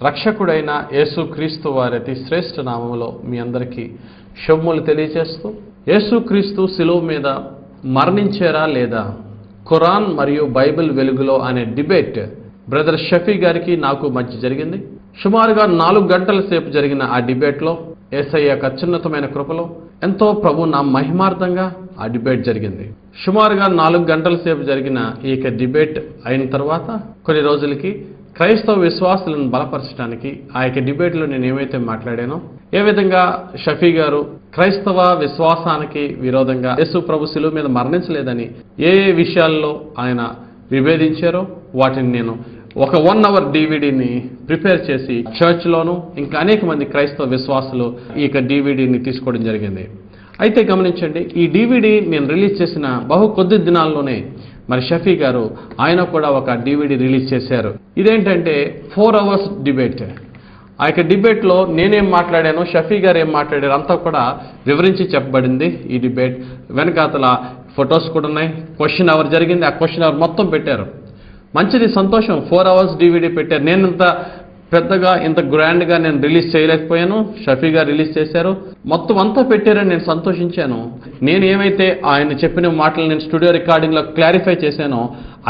రక్షకుడైన యేసుక్రీస్తు వారి అతి శ్రేష్ఠ నామములో మీ అందరికీ శుభములు తెలియజేస్తూ, యేసుక్రీస్తు శిలువ మీద మరణించారా లేదా, ఖురాన్ మరియు బైబిల్ వెలుగులో అనే డిబేట్ బ్రదర్ షఫీ గారికి నాకు మధ్య జరిగింది. సుమారుగా 4 గంటల సేపు జరిగిన ఆ డిబేట్లో యేసయ్య యొక్క అత్యున్నతమైన కృపలో ఎంతో ప్రభు నా మహిమార్థంగా ఆ డిబేట్ జరిగింది. సుమారుగా 4 గంటల సేపు జరిగిన ఈ డిబేట్ అయిన తర్వాత కొన్ని రోజులకి క్రైస్తవ విశ్వాసులను బలపరచడానికి ఆ యొక్క డిబేట్లో నేను ఏమైతే మాట్లాడానో, ఏ విధంగా షఫీ గారు క్రైస్తవ విశ్వాసానికి విరోధంగా యేసు ప్రభు శిలువ మీద మరణించలేదని ఏ విషయాల్లో ఆయన విభేదించారో వాటిని నేను ఒక 1 అవర్ డివిడీని ప్రిపేర్ చేసి చర్చ్లోనూ ఇంకా అనేక మంది క్రైస్తవ విశ్వాసులు ఈ యొక్క డివిడీని తీసుకోవడం జరిగింది. అయితే గమనించండి, ఈ డివిడీ నేను రిలీజ్ చేసిన బహు కొద్ది దినాల్లోనే మరి షఫీ గారు ఆయన కూడా ఒక డివిడీ రిలీజ్ చేశారు. ఇదేంటంటే 4 అవర్స్ డిబేట్. ఆ యొక్క డిబేట్లో నేనేం మాట్లాడానో, షఫీ గారు ఏం మాట్లాడారో అంతా కూడా వివరించి చెప్పబడింది. ఈ డిబేట్ వెనకాతల ఫొటోస్ కూడా ఉన్నాయి. క్వశ్చన్ అవర్ జరిగింది, ఆ క్వశ్చన్ అవర్ మొత్తం పెట్టారు. మంచిది, సంతోషం. 4 అవర్స్ డివిడీ పెట్టారు. నేను ఇంత పెద్దగా ఇంత గ్రాండ్గా నేను రిలీజ్ చేయలేకపోయాను, షఫీ గారు రిలీజ్ చేశారు. మొత్తం అంతా పెట్టారని నేను సంతోషించాను. నేను ఏమైతే ఆయన చెప్పిన మాటలు నేను స్టూడియో రికార్డింగ్లో క్లారిఫై చేశానో,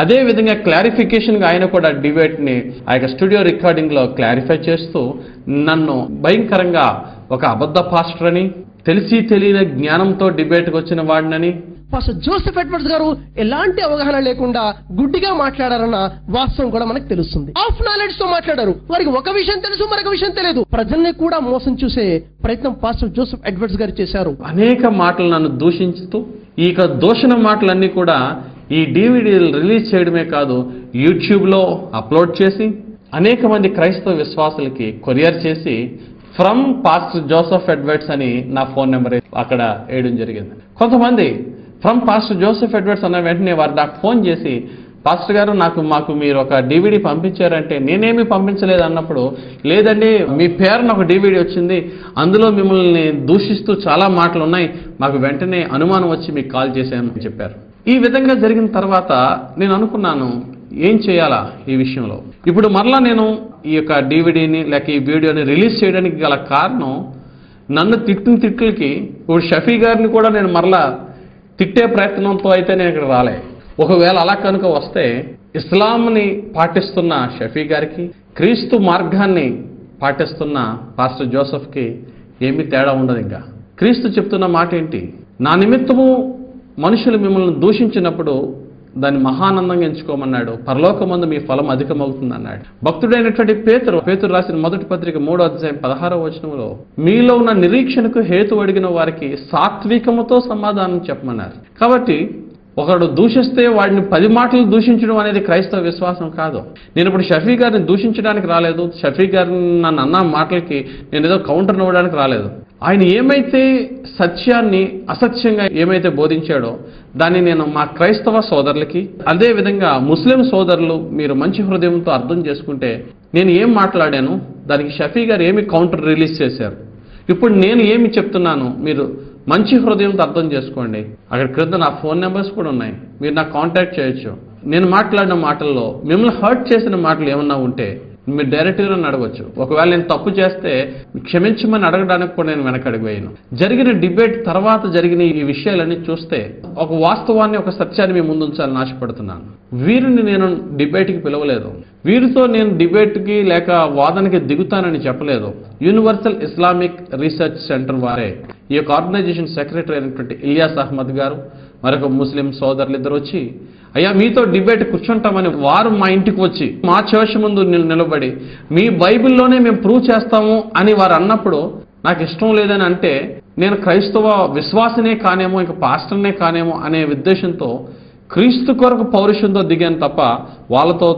అదే విధంగా క్లారిఫికేషన్గా ఆయన కూడా డిబేట్ని ఆ యొక్క స్టూడియో రికార్డింగ్లో క్లారిఫై చేస్తూ నన్ను భయంకరంగా ఒక అబద్ధ పాస్టర్ అని, తెలిసి తెలియని జ్ఞానంతో డిబేట్కి వచ్చిన వాడినని, పాస్టర్ జోసెఫ్ ఎడ్వర్డ్స్ గారు ఎలాంటి అవగాహన లేకుండా గుడ్డిగా మాట్లాడారన్న వాస్తవం కూడా మనకు తెలుస్తుంది. ఆఫ్ నాలెడ్జ్ తో మాట్లాడారు. వారికి ఒక విషయం తెలుసు, మరొక విషయం తెలియదు. ప్రజల్ని కూడా మోసం చూసే ప్రయత్నం పాస్టర్ జోసెఫ్ ఎడ్వర్డ్స్ గారు చేశారు. అనేక మాటలు నన్ను దూషించుతూ ఈ దూషణ మాటలన్నీ కూడా ఈ డివిడీలు రిలీజ్ చేయడమే కాదు, యూట్యూబ్లో అప్లోడ్ చేసి అనేక మంది క్రైస్తవ విశ్వాసులకి కొరియర్ చేసి ఫ్రమ్ పాస్టర్ జోసెఫ్ ఎడ్వర్డ్స్ అని నా ఫోన్ నెంబర్ అక్కడ వేయడం జరిగింది. కొంతమంది ఫ్రమ్ పాస్టర్ జోసెఫ్ ఎడ్వర్డ్స్ అన్న వెంటనే వారు నాకు ఫోన్ చేసి, పాస్టర్ గారు మాకు మీరు ఒక డివిడీ పంపించారంటే, నేనేమి పంపించలేదు అన్నప్పుడు, లేదండి మీ పేరున ఒక డివిడీ వచ్చింది, అందులో మిమ్మల్ని దూషిస్తూ చాలా మాటలు ఉన్నాయి, మాకు వెంటనే అనుమానం వచ్చి మీకు కాల్ చేశామని చెప్పారు. ఈ విధంగా జరిగిన తర్వాత నేను అనుకున్నాను, ఏం చేయాలా ఈ విషయంలో. ఇప్పుడు మరలా నేను ఈ యొక్క డివిడీని లేక ఈ వీడియోని రిలీజ్ చేయడానికి గల కారణం, నన్ను తిట్టిన తిట్లకి ఇప్పుడు షఫీ గారిని కూడా నేను మరలా తిట్టే ప్రయత్నంతో అయితే నేను ఇక్కడ రాలే. ఒకవేళ అలా కనుక వస్తే ఇస్లాంని పాటిస్తున్న షఫీ గారికి, క్రీస్తు మార్గాన్ని పాటిస్తున్న పాస్టర్ జోసెఫ్కి ఏమీ తేడా ఉండదు. ఇంకా క్రీస్తు చెప్తున్న మాట ఏంటి, నా నిమిత్తము మనుషులు మిమ్మల్ని దూషించినప్పుడు దాన్ని మహానందంగా ఎంచుకోమన్నాడు, పరలోకమందు మీ ఫలం అధికమవుతుంది అన్నాడు. భక్తుడైనటువంటి పేతురు రాసిన మొదటి పత్రిక 3వ అధ్యాయం 16వ వచనంలో, మీలో ఉన్న నిరీక్షణకు హేతు అడిగిన వారికి సాత్వికముతో సమాధానం చెప్పమన్నారు. కాబట్టి ఒకడు దూషిస్తే వాడిని 10 మాటలు దూషించడం అనేది క్రైస్తవ విశ్వాసం కాదు. నేను ఇప్పుడు షఫీ గారిని దూషించడానికి రాలేదు, షఫీ గారిని నన్ను అన్న మాటలకి నేను ఏదో కౌంటర్ ఇవ్వడానికి రాలేదు. ఆయన ఏమైతే సత్యాన్ని అసత్యంగా ఏమైతే బోధించాడో దాన్ని నేను మా క్రైస్తవ సోదరులకి, అదే విధంగా ముస్లిం సోదరులు మీరు మంచి హృదయంతో అర్థం చేసుకుంటే నేను ఏం మాట్లాడాను, దానికి షఫీ గారు ఏమి కౌంటర్ రిలీజ్ చేశారు, ఇప్పుడు నేను ఏమి చెప్తున్నాను మీరు మంచి హృదయంతో అర్థం చేసుకోండి. అక్కడ క్రింద నా ఫోన్ నెంబర్స్ కూడా ఉన్నాయి, మీరు నాకు కాంటాక్ట్ చేయొచ్చు. నేను మాట్లాడిన మాటల్లో మిమ్మల్ని హర్ట్ చేసిన మాటలు ఏమన్నా ఉంటే మీరు డైరెక్ట్గా నన్ను అడగవచ్చు. ఒకవేళ నేను తప్పు చేస్తే క్షమించమని అడగడానికి కూడా నేను వెనకడుగు వేయను. జరిగిన డిబేట్ తర్వాత జరిగిన ఈ విషయాలన్నీ చూస్తే ఒక వాస్తవాన్ని, ఒక సత్యాన్ని మీ ముందు ఉంచాలని ఆశపడుతున్నాను. వీరిని నేను డిబేట్కి పిలవలేదు, వీరితో నేను డిబేట్కి లేక వాదనకి దిగుతానని చెప్పలేదు. యూనివర్సల్ ఇస్లామిక్ రీసెర్చ్ సెంటర్ వారే, ఈ యొక్క ఆర్గనైజేషన్ సెక్రటరీ అయినటువంటి ఇలియాస్ అహ్మద్ గారు, మరొక ముస్లిం సోదరులు ఇద్దరు వచ్చి, అయ్యా మీతో డిబేట్ కూర్చుంటామని వారు మా ఇంటికి వచ్చి మా చర్చ్ ముందు నిలబడి మీ బైబిల్లోనే మేము ప్రూవ్ చేస్తాము అని వారు అన్నప్పుడు నాకు ఇష్టం లేదని అంటే, నేను క్రైస్తవ విశ్వాసనే కానేమో, ఇంక పాస్టర్నే కానేమో అనే ఉద్దేశంతో క్రీస్తు కొరకు పౌరుషంతో దిగాను తప్ప వాళ్ళతో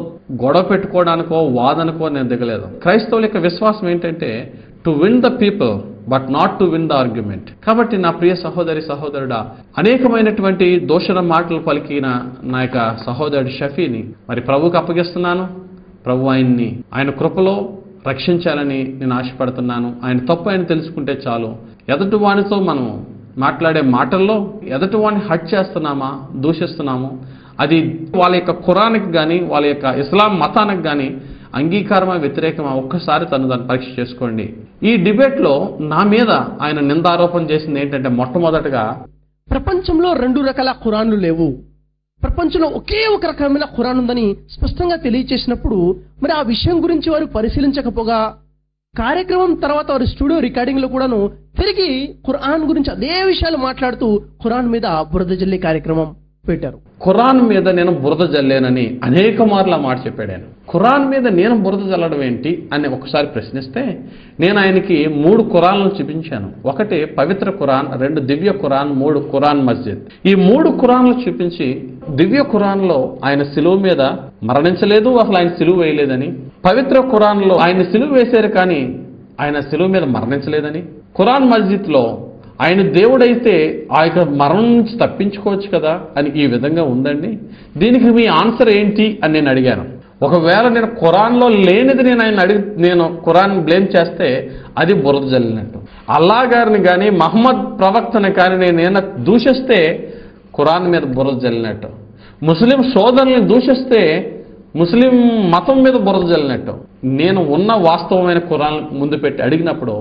గొడవ పెట్టుకోవడానికో వాదనకో నేను దిగలేదు. క్రైస్తవుల యొక్క విశ్వాసం ఏంటంటే to win the people but not to win the argument. కాబట్టి నా ప్రియ సహోదరి సహోదరుడా, అనేకమైనటువంటి దూషణ మాటలు పలికిన నా యొక్క సహోదరుడు షఫీని మరి ప్రభువుకి అప్పగిస్తున్నాను. ప్రభు ఆయన్ని ఆయన కృపలో రక్షించాలని నేను ఆశపడుతున్నాను. ఆయన తప్పు ఆయన తెలుసుకుంటే చాలు. ఎదుటి వానితో మనం మాట్లాడే మాటల్లో ఎదుటి వాడిని హట్ చేస్తున్నామా, దూషిస్తున్నాము, అది వాళ్ళ యొక్క ఖురాన్కి కానీ వాళ్ళ యొక్క ఇస్లాం మతానికి కానీ అంగీకారమా వ్యతిరేకమా ఒక్కసారి తను పరీక్ష చేసుకోండి. ఈ డిబేట్లో నా మీద ఆయన నిందారోపణ చేసింది ఏంటంటే, మొట్టమొదటగా ప్రపంచంలో 2 రకాల ఖురాన్లు లేవు, ప్రపంచంలో ఒకే ఒక రకమైన ఖురాన్ ఉందని స్పష్టంగా తెలియచేసినప్పుడు మరి ఆ విషయం గురించి వారు పరిశీలించకపోగా కార్యక్రమం తర్వాత వారి స్టూడియో రికార్డింగ్ లో కూడాను తిరిగి ఖురాన్ గురించి అదే విషయాలు మాట్లాడుతూ ఖురాన్ మీద బురద జల్లే కార్యక్రమం పెట్టారు. ఖురాన్ మీద నేను బురద జల్లేనని అనేక మార్లు మాట చెప్పాడు. ఖురాన్ మీద నేను బురద జల్లడం ఏంటి అని ఒకసారి ప్రశ్నిస్తే, నేను ఆయనకి 3 ఖురాన్లను చూపించాను. 1 పవిత్ర ఖురాన్, 2 దివ్య ఖురాన్, 3 ఖురాన్ మస్జిద్. ఈ 3 ఖురాన్లు చూపించి దివ్య ఖురాన్లో ఆయన సిలువ మీద మరణించలేదు, అసలు ఆయన సిలువ వేయలేదని, పవిత్ర ఖురాన్లో ఆయన సిలువ వేశారు కానీ ఆయన సిలువ మీద మరణించలేదని, ఖురాన్ మస్జిద్లో ఆయన దేవుడైతే ఆ యొక్క మరణం నుంచి తప్పించుకోవచ్చు కదా అని ఈ విధంగా ఉందండి. దీనికి మీ ఆన్సర్ ఏంటి అని నేను అడిగాను. ఒకవేళ నేను ఖురాన్లో లేనిది నేను ఖురాన్ బ్లేమ్ చేస్తే అది బురద జల్లినట్టు. అల్లా గారిని కానీ మహమ్మద్ ప్రవక్తని కానీ నేను దూషిస్తే ఖురాన్ మీద బురద జల్లినట్టు. ముస్లిం సోదరుల్ని దూషిస్తే ముస్లిం మతం మీద బురద జల్లినట్టు. నేను ఉన్న వాస్తవమైన ఖురాన్ ముందు పెట్టి అడిగినప్పుడు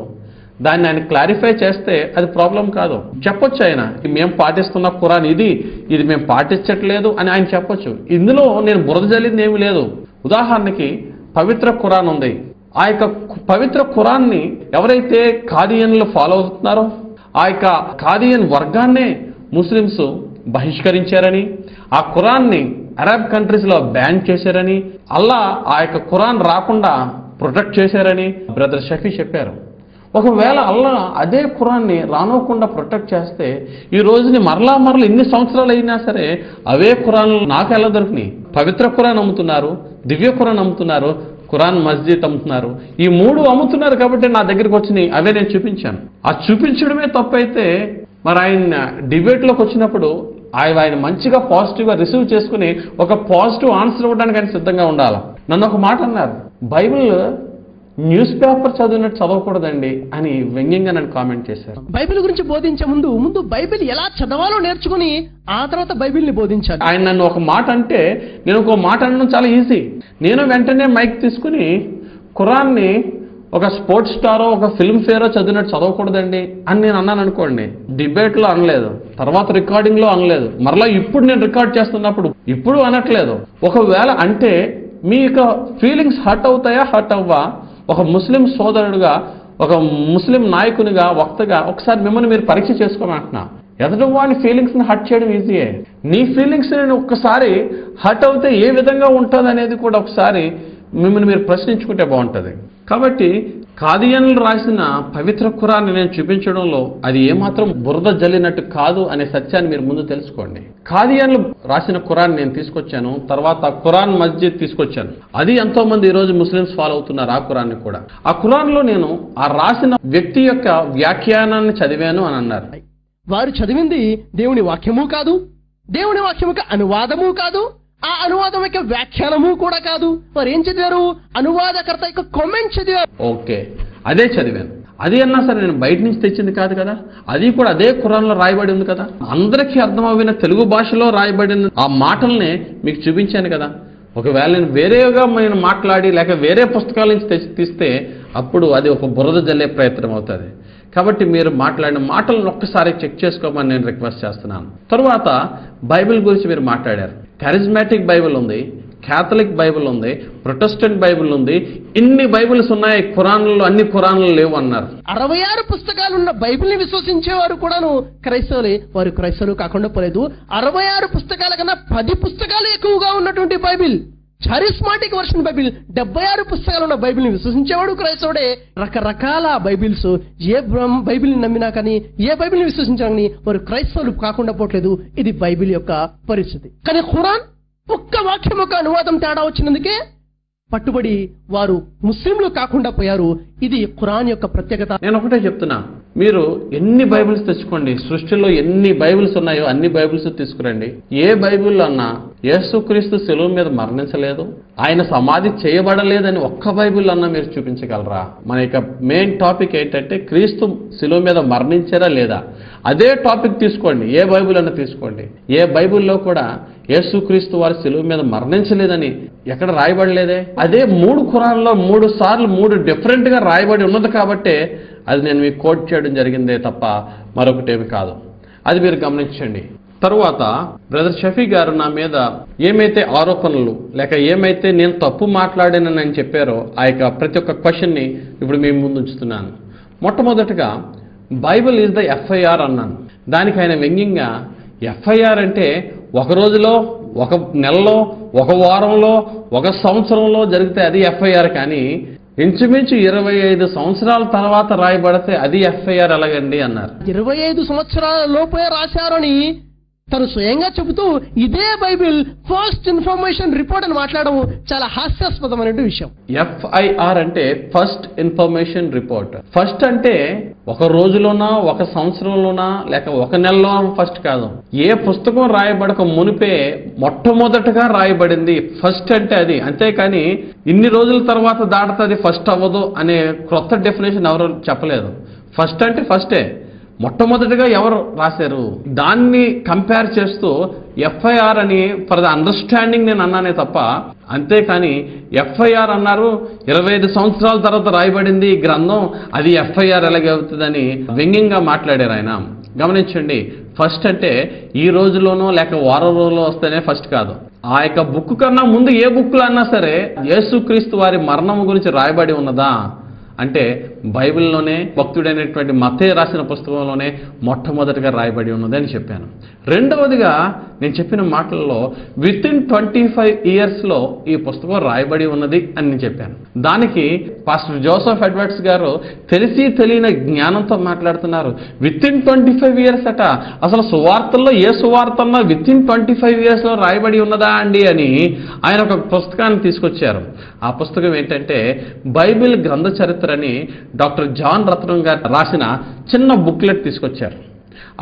దాన్ని ఆయన క్లారిఫై చేస్తే అది ప్రాబ్లం కాదు. చెప్పొచ్చు ఆయన, మేము పాటిస్తున్న ఖురాన్ ఇది మేము పాటించట్లేదు అని ఆయన చెప్పొచ్చు. ఇందులో నేను బురద జల్లింది ఏమీ లేదు. ఉదాహరణకి పవిత్ర ఖురాన్ ఉంది. ఆ యొక్క పవిత్ర ఖురాన్ని ఎవరైతే ఖాదియన్లు ఫాలో అవుతున్నారో ఆ యొక్క ఖాదియన్ వర్గాన్నే ముస్లిమ్స్ బహిష్కరించారని, ఆ ఖురాన్ని అరబ్ కంట్రీస్లో బ్యాన్ చేశారని, అల్లా ఆ యొక్క ఖురాన్ రాకుండా ప్రొటెక్ట్ చేశారని బ్రదర్ షఫీ చెప్పారు. ఒకవేళ అల్లా అదే ఖురాన్ని రానోకుండా ప్రొటెక్ట్ చేస్తే ఈ రోజుని మరలా ఇన్ని సంవత్సరాలు అయినా సరే అవే ఖురాన్లు నాకు ఎలా దొరికినాయి? పవిత్ర ఖురాన్ అమ్ముతున్నారు, దివ్య ఖురాన్ అమ్ముతున్నారు, ఖురాన్ మస్జిద్ అమ్ముతున్నారు. ఈ 3 అమ్ముతున్నారు కాబట్టి నా దగ్గరికి వచ్చినాయి, అవే నేను చూపించాను. ఆ చూపించడమే తప్పైతే మరి ఆయన డిబేట్లోకి వచ్చినప్పుడు ఆయన మంచిగా పాజిటివ్గా రిసీవ్ చేసుకుని ఒక పాజిటివ్ ఆన్సర్ ఇవ్వడానికి ఆయన సిద్ధంగా ఉండాలి. నన్ను ఒక మాట అన్నారు, బైబిల్ న్యూస్ పేపర్ చదివినట్టు చదవకూడదండి అని వ్యంగ్యంగా నన్ను కామెంట్ చేశారు. బైబిల్ గురించి బోధించే ముందు బైబిల్ ఎలా చదవాలో నేర్చుకుని ఆ తర్వాత బైబిల్ని బోధించాలి. ఆయన నన్ను ఒక మాట అంటే నేను ఒక మాట అనడం చాలా ఈజీ. నేను వెంటనే మైక్ తీసుకుని ఖురాన్ని ఒక స్పోర్ట్స్ స్టారో ఒక ఫిల్మ్ ఫేరో చదివినట్టు చదవకూడదండి అని నేను అన్నాను అనుకోండి. డిబేట్లో అనలేదు, తర్వాత రికార్డింగ్లో అనలేదు, మరలా ఇప్పుడు నేను రికార్డ్ చేస్తున్నప్పుడు ఇప్పుడు అనట్లేదు. ఒకవేళ అంటే మీ యొక్క ఫీలింగ్స్ హర్ట్ అవుతాయా హర్ట్ అవ్వా? ఒక ముస్లిం సోదరుడుగా, ఒక ముస్లిం నాయకునిగా, వక్తగా ఒకసారి మిమ్మల్ని మీరు పరీక్ష చేసుకోమంటున్నా. ఎదుటి వాడి ఫీలింగ్స్ని హర్ట్ చేయడం ఈజీయే. నీ ఫీలింగ్స్ని ఒక్కసారి హర్ట్ అవుతే ఏ విధంగా ఉంటుంది అనేది కూడా ఒకసారి మిమ్మల్ని మీరు ప్రశ్నించుకుంటే బాగుంటుంది. కాబట్టి ఖాదియన్లు రాసిన పవిత్ర ఖురాన్ని నేను చూపించడంలో అది ఏమాత్రం బురద జల్లినట్టు కాదు అనే సత్యాన్ని మీరు ముందు తెలుసుకోండి. ఖాదియన్లు రాసిన ఖురాన్ నేను తీసుకొచ్చాను, తర్వాత ఖురాన్ మస్జిద్ తీసుకొచ్చాను. అది ఎంతో మంది ఈరోజు ముస్లిమ్స్ ఫాలో అవుతున్నారు ఆ ఖురాన్ని కూడా. ఆ ఖురాన్లో నేను ఆ రాసిన వ్యక్తి యొక్క వ్యాఖ్యానాన్ని చదివాను అని అన్నారు. వారు చదివింది దేవుని వాక్యము కాదు, దేవుని వాక్యముకి అనువాదము కాదు, ఆ అనువాదం యొక్క వ్యాఖ్యానము కూడా కాదు. వారు ఏం చదివారు? అనువాదకర్త యొక్క కామెంట్ చదివారు. ఓకే, అదే చదివాను. అది అన్నా సరే నేను బయట నుంచి తెచ్చింది కాదు కదా, అది కూడా అదే ఖురాన్లో రాయబడి ఉంది కదా. అందరికీ అర్థమవిన తెలుగు భాషలో రాయబడిన ఆ మాటల్ని మీకు చూపించాను కదా. ఒకవేళ నేను వేరేగా నేను మాట్లాడి లేక వేరే పుస్తకాల నుంచి తీస్తే అప్పుడు అది ఒక బురద జల్లే ప్రయత్నం అవుతుంది. కాబట్టి మీరు మాట్లాడిన మాటలను ఒక్కసారి చెక్ చేసుకోమని నేను రిక్వెస్ట్ చేస్తున్నాను. తరువాత బైబిల్ గురించి మీరు మాట్లాడారు. కరిజ్మాటిక్ బైబిల్ ఉంది, క్యాథలిక్ బైబిల్ ఉంది, ప్రొటెస్టెంట్ బైబిల్ ఉంది. ఇన్ని బైబిల్స్ ఉన్నాయి, ఖురాన్లలో అన్ని ఖురాన్లు లేవు అన్నారు. 66 పుస్తకాలున్న బైబిల్ని విశ్వసించేవారు కూడాను క్రైస్తవులే. వారు క్రైస్తవులు కాకుండా పోలేదు. 66 పుస్తకాల కన్నా 10 పుస్తకాలు ఎక్కువగా ఉన్నటువంటి బైబిల్, చారిస్మాటిక్ వర్షన్ బైబిల్, 76 పుస్తకాలు ఉన్న బైబిల్ని విశ్వసించేవాడు క్రైస్తవుడే. రకరకాల బైబిల్స్, ఏ బైబిల్ని నమ్మినా కానీ, ఏ బైబిల్ని విశ్వసించినా కానీ వారు క్రైస్తవులు కాకుండా పోవట్లేదు. ఇది బైబిల్ యొక్క పరిస్థితి. కానీ ఖురాన్ ఒక్క వాక్యం ఒక అనువాదం తేడా వచ్చినందుకే పట్టుబడి వారు ముస్లింలు కాకుండా పోయారు. ఇది ఖురాన్ యొక్క ప్రత్యేకత. నేను ఒకటే చెప్తున్నా, మీరు ఎన్ని బైబిల్స్ తెచ్చుకోండి, సృష్టిలో ఎన్ని బైబిల్స్ ఉన్నాయో అన్ని బైబిల్స్ తీసుకురండి. ఏ బైబిల్ అన్నా యేసుక్రీస్తు శిలువ మీద మరణించలేదు, ఆయన సమాధి చేయబడలేదని ఒక్క బైబిల్ అన్నా మీరు చూపించగలరా? మన యొక్క మెయిన్ టాపిక్ ఏంటంటే క్రీస్తు శిలువ మీద మరణించారా లేదా, అదే టాపిక్ తీసుకోండి. ఏ బైబిల్ అన్నా తీసుకోండి, ఏ బైబిల్లో కూడా యేసుక్రీస్తు వారి శిలువ మీద మరణించలేదని ఎక్కడ రాయబడలేదే. అదే 3 ఖురాన్లో 3 సార్లు 3 డిఫరెంట్గా రాయబడి ఉన్నది కాబట్టే అది నేను మీకు కోట్ చేయడం జరిగిందే తప్ప మరొకటేమి కాదు. అది మీరు గమనించండి. తరువాత బ్రదర్ షఫీ గారు నా మీద ఏమైతే ఆరోపణలు లేక ఏమైతే నేను తప్పు మాట్లాడానని చెప్పారో ఆ యొక్క ప్రతి ఒక్క క్వశ్చన్ని ఇప్పుడు మీ ముందు ఉంచుతున్నాను. మొట్టమొదటిగా బైబిల్ ఈజ్ ద ఎఫ్ఐఆర్ అన్నాను. దానికి ఆయన వ్యంగ్యంగా ఎఫ్ఐఆర్ అంటే ఒక రోజులో, ఒక నెలలో, ఒక వారంలో, ఒక సంవత్సరంలో జరిగితే అది ఎఫ్ఐఆర్, కానీ ఇంచుమించు 25 సంవత్సరాల తర్వాత రాయబడితే అది ఎఫ్ఐఆర్ ఎలాగండి అన్నారు. 25 సంవత్సరాల లోపే రాశారని తను స్వయంగా చెబుతూ ఇదే బైబిల్ ఫస్ట్ ఇన్ఫర్మేషన్ రిపోర్ట్ అని మాట్లాడడం చాలా హాస్యాస్పదమైన విషయం. ఎఫ్ఐఆర్ అంటే ఫస్ట్ ఇన్ఫర్మేషన్ రిపోర్ట్. ఫస్ట్ అంటే ఒక రోజులోనా, ఒక సంవత్సరంలోనా, లేక ఒక నెలలో ఫస్ట్ కాదు. ఏ పుస్తకం రాయబడక మునిపే మొట్టమొదటగా రాయబడింది ఫస్ట్ అంటే అది. అంతేకాని ఇన్ని రోజుల తర్వాత దాటుతుంది ఫస్ట్ అవ్వదు అనే క్రొత్త డెఫినేషన్ ఎవరు చెప్పలేదు. ఫస్ట్ అంటే ఫస్టే, మొట్టమొదటిగా ఎవరు రాశారు దాన్ని కంపేర్ చేస్తూ ఎఫ్ఐఆర్ అని ఫర్ ద అండర్స్టాండింగ్ నేను అన్నానే తప్ప, అంతేకాని ఎఫ్ఐఆర్ అన్నారు 25 సంవత్సరాల తర్వాత రాయబడింది ఈ గ్రంథం, అది ఎఫ్ఐఆర్ ఎలాగే అవుతుందని వ్యంగ్యంగా మాట్లాడారు ఆయన. గమనించండి, ఫస్ట్ అంటే ఈ రోజులోనో లేక వారం రోజుల్లో వస్తేనే ఫస్ట్ కాదు. ఆ యొక్క బుక్ కన్నా ముందు ఏ బుక్లో అన్నా సరే యేసుక్రీస్తు వారి మరణం గురించి రాయబడి ఉన్నదా అంటే బైబిల్లోనే భక్తుడైనటువంటి మత్తయి రాసిన పుస్తకంలోనే మొట్టమొదటిగా రాయబడి ఉన్నది అని చెప్పాను. రెండవదిగా నేను చెప్పిన మాటల్లో వితిన్ 25 ఇయర్స్లో ఈ పుస్తకం రాయబడి ఉన్నది అని నేను చెప్పాను. దానికి పాస్టర్ జోసెఫ్ ఎడ్వర్డ్స్ గారు తెలిసి తెలియని జ్ఞానంతో మాట్లాడుతున్నారు. వితిన్ 25 ఇయర్స్ అట, అసలు సువార్తల్లో ఏ సువార్తల్లో వితిన్ 25 ఇయర్స్లో రాయబడి ఉన్నదా అండి అని ఆయన ఒక పుస్తకాన్ని తీసుకొచ్చారు. ఆ పుస్తకం ఏంటంటే బైబిల్ గ్రంథ చరిత్ర అని డాక్టర్ జాన్ రత్నం గారు రాసిన చిన్న బుక్లెట్ తీసుకొచ్చారు.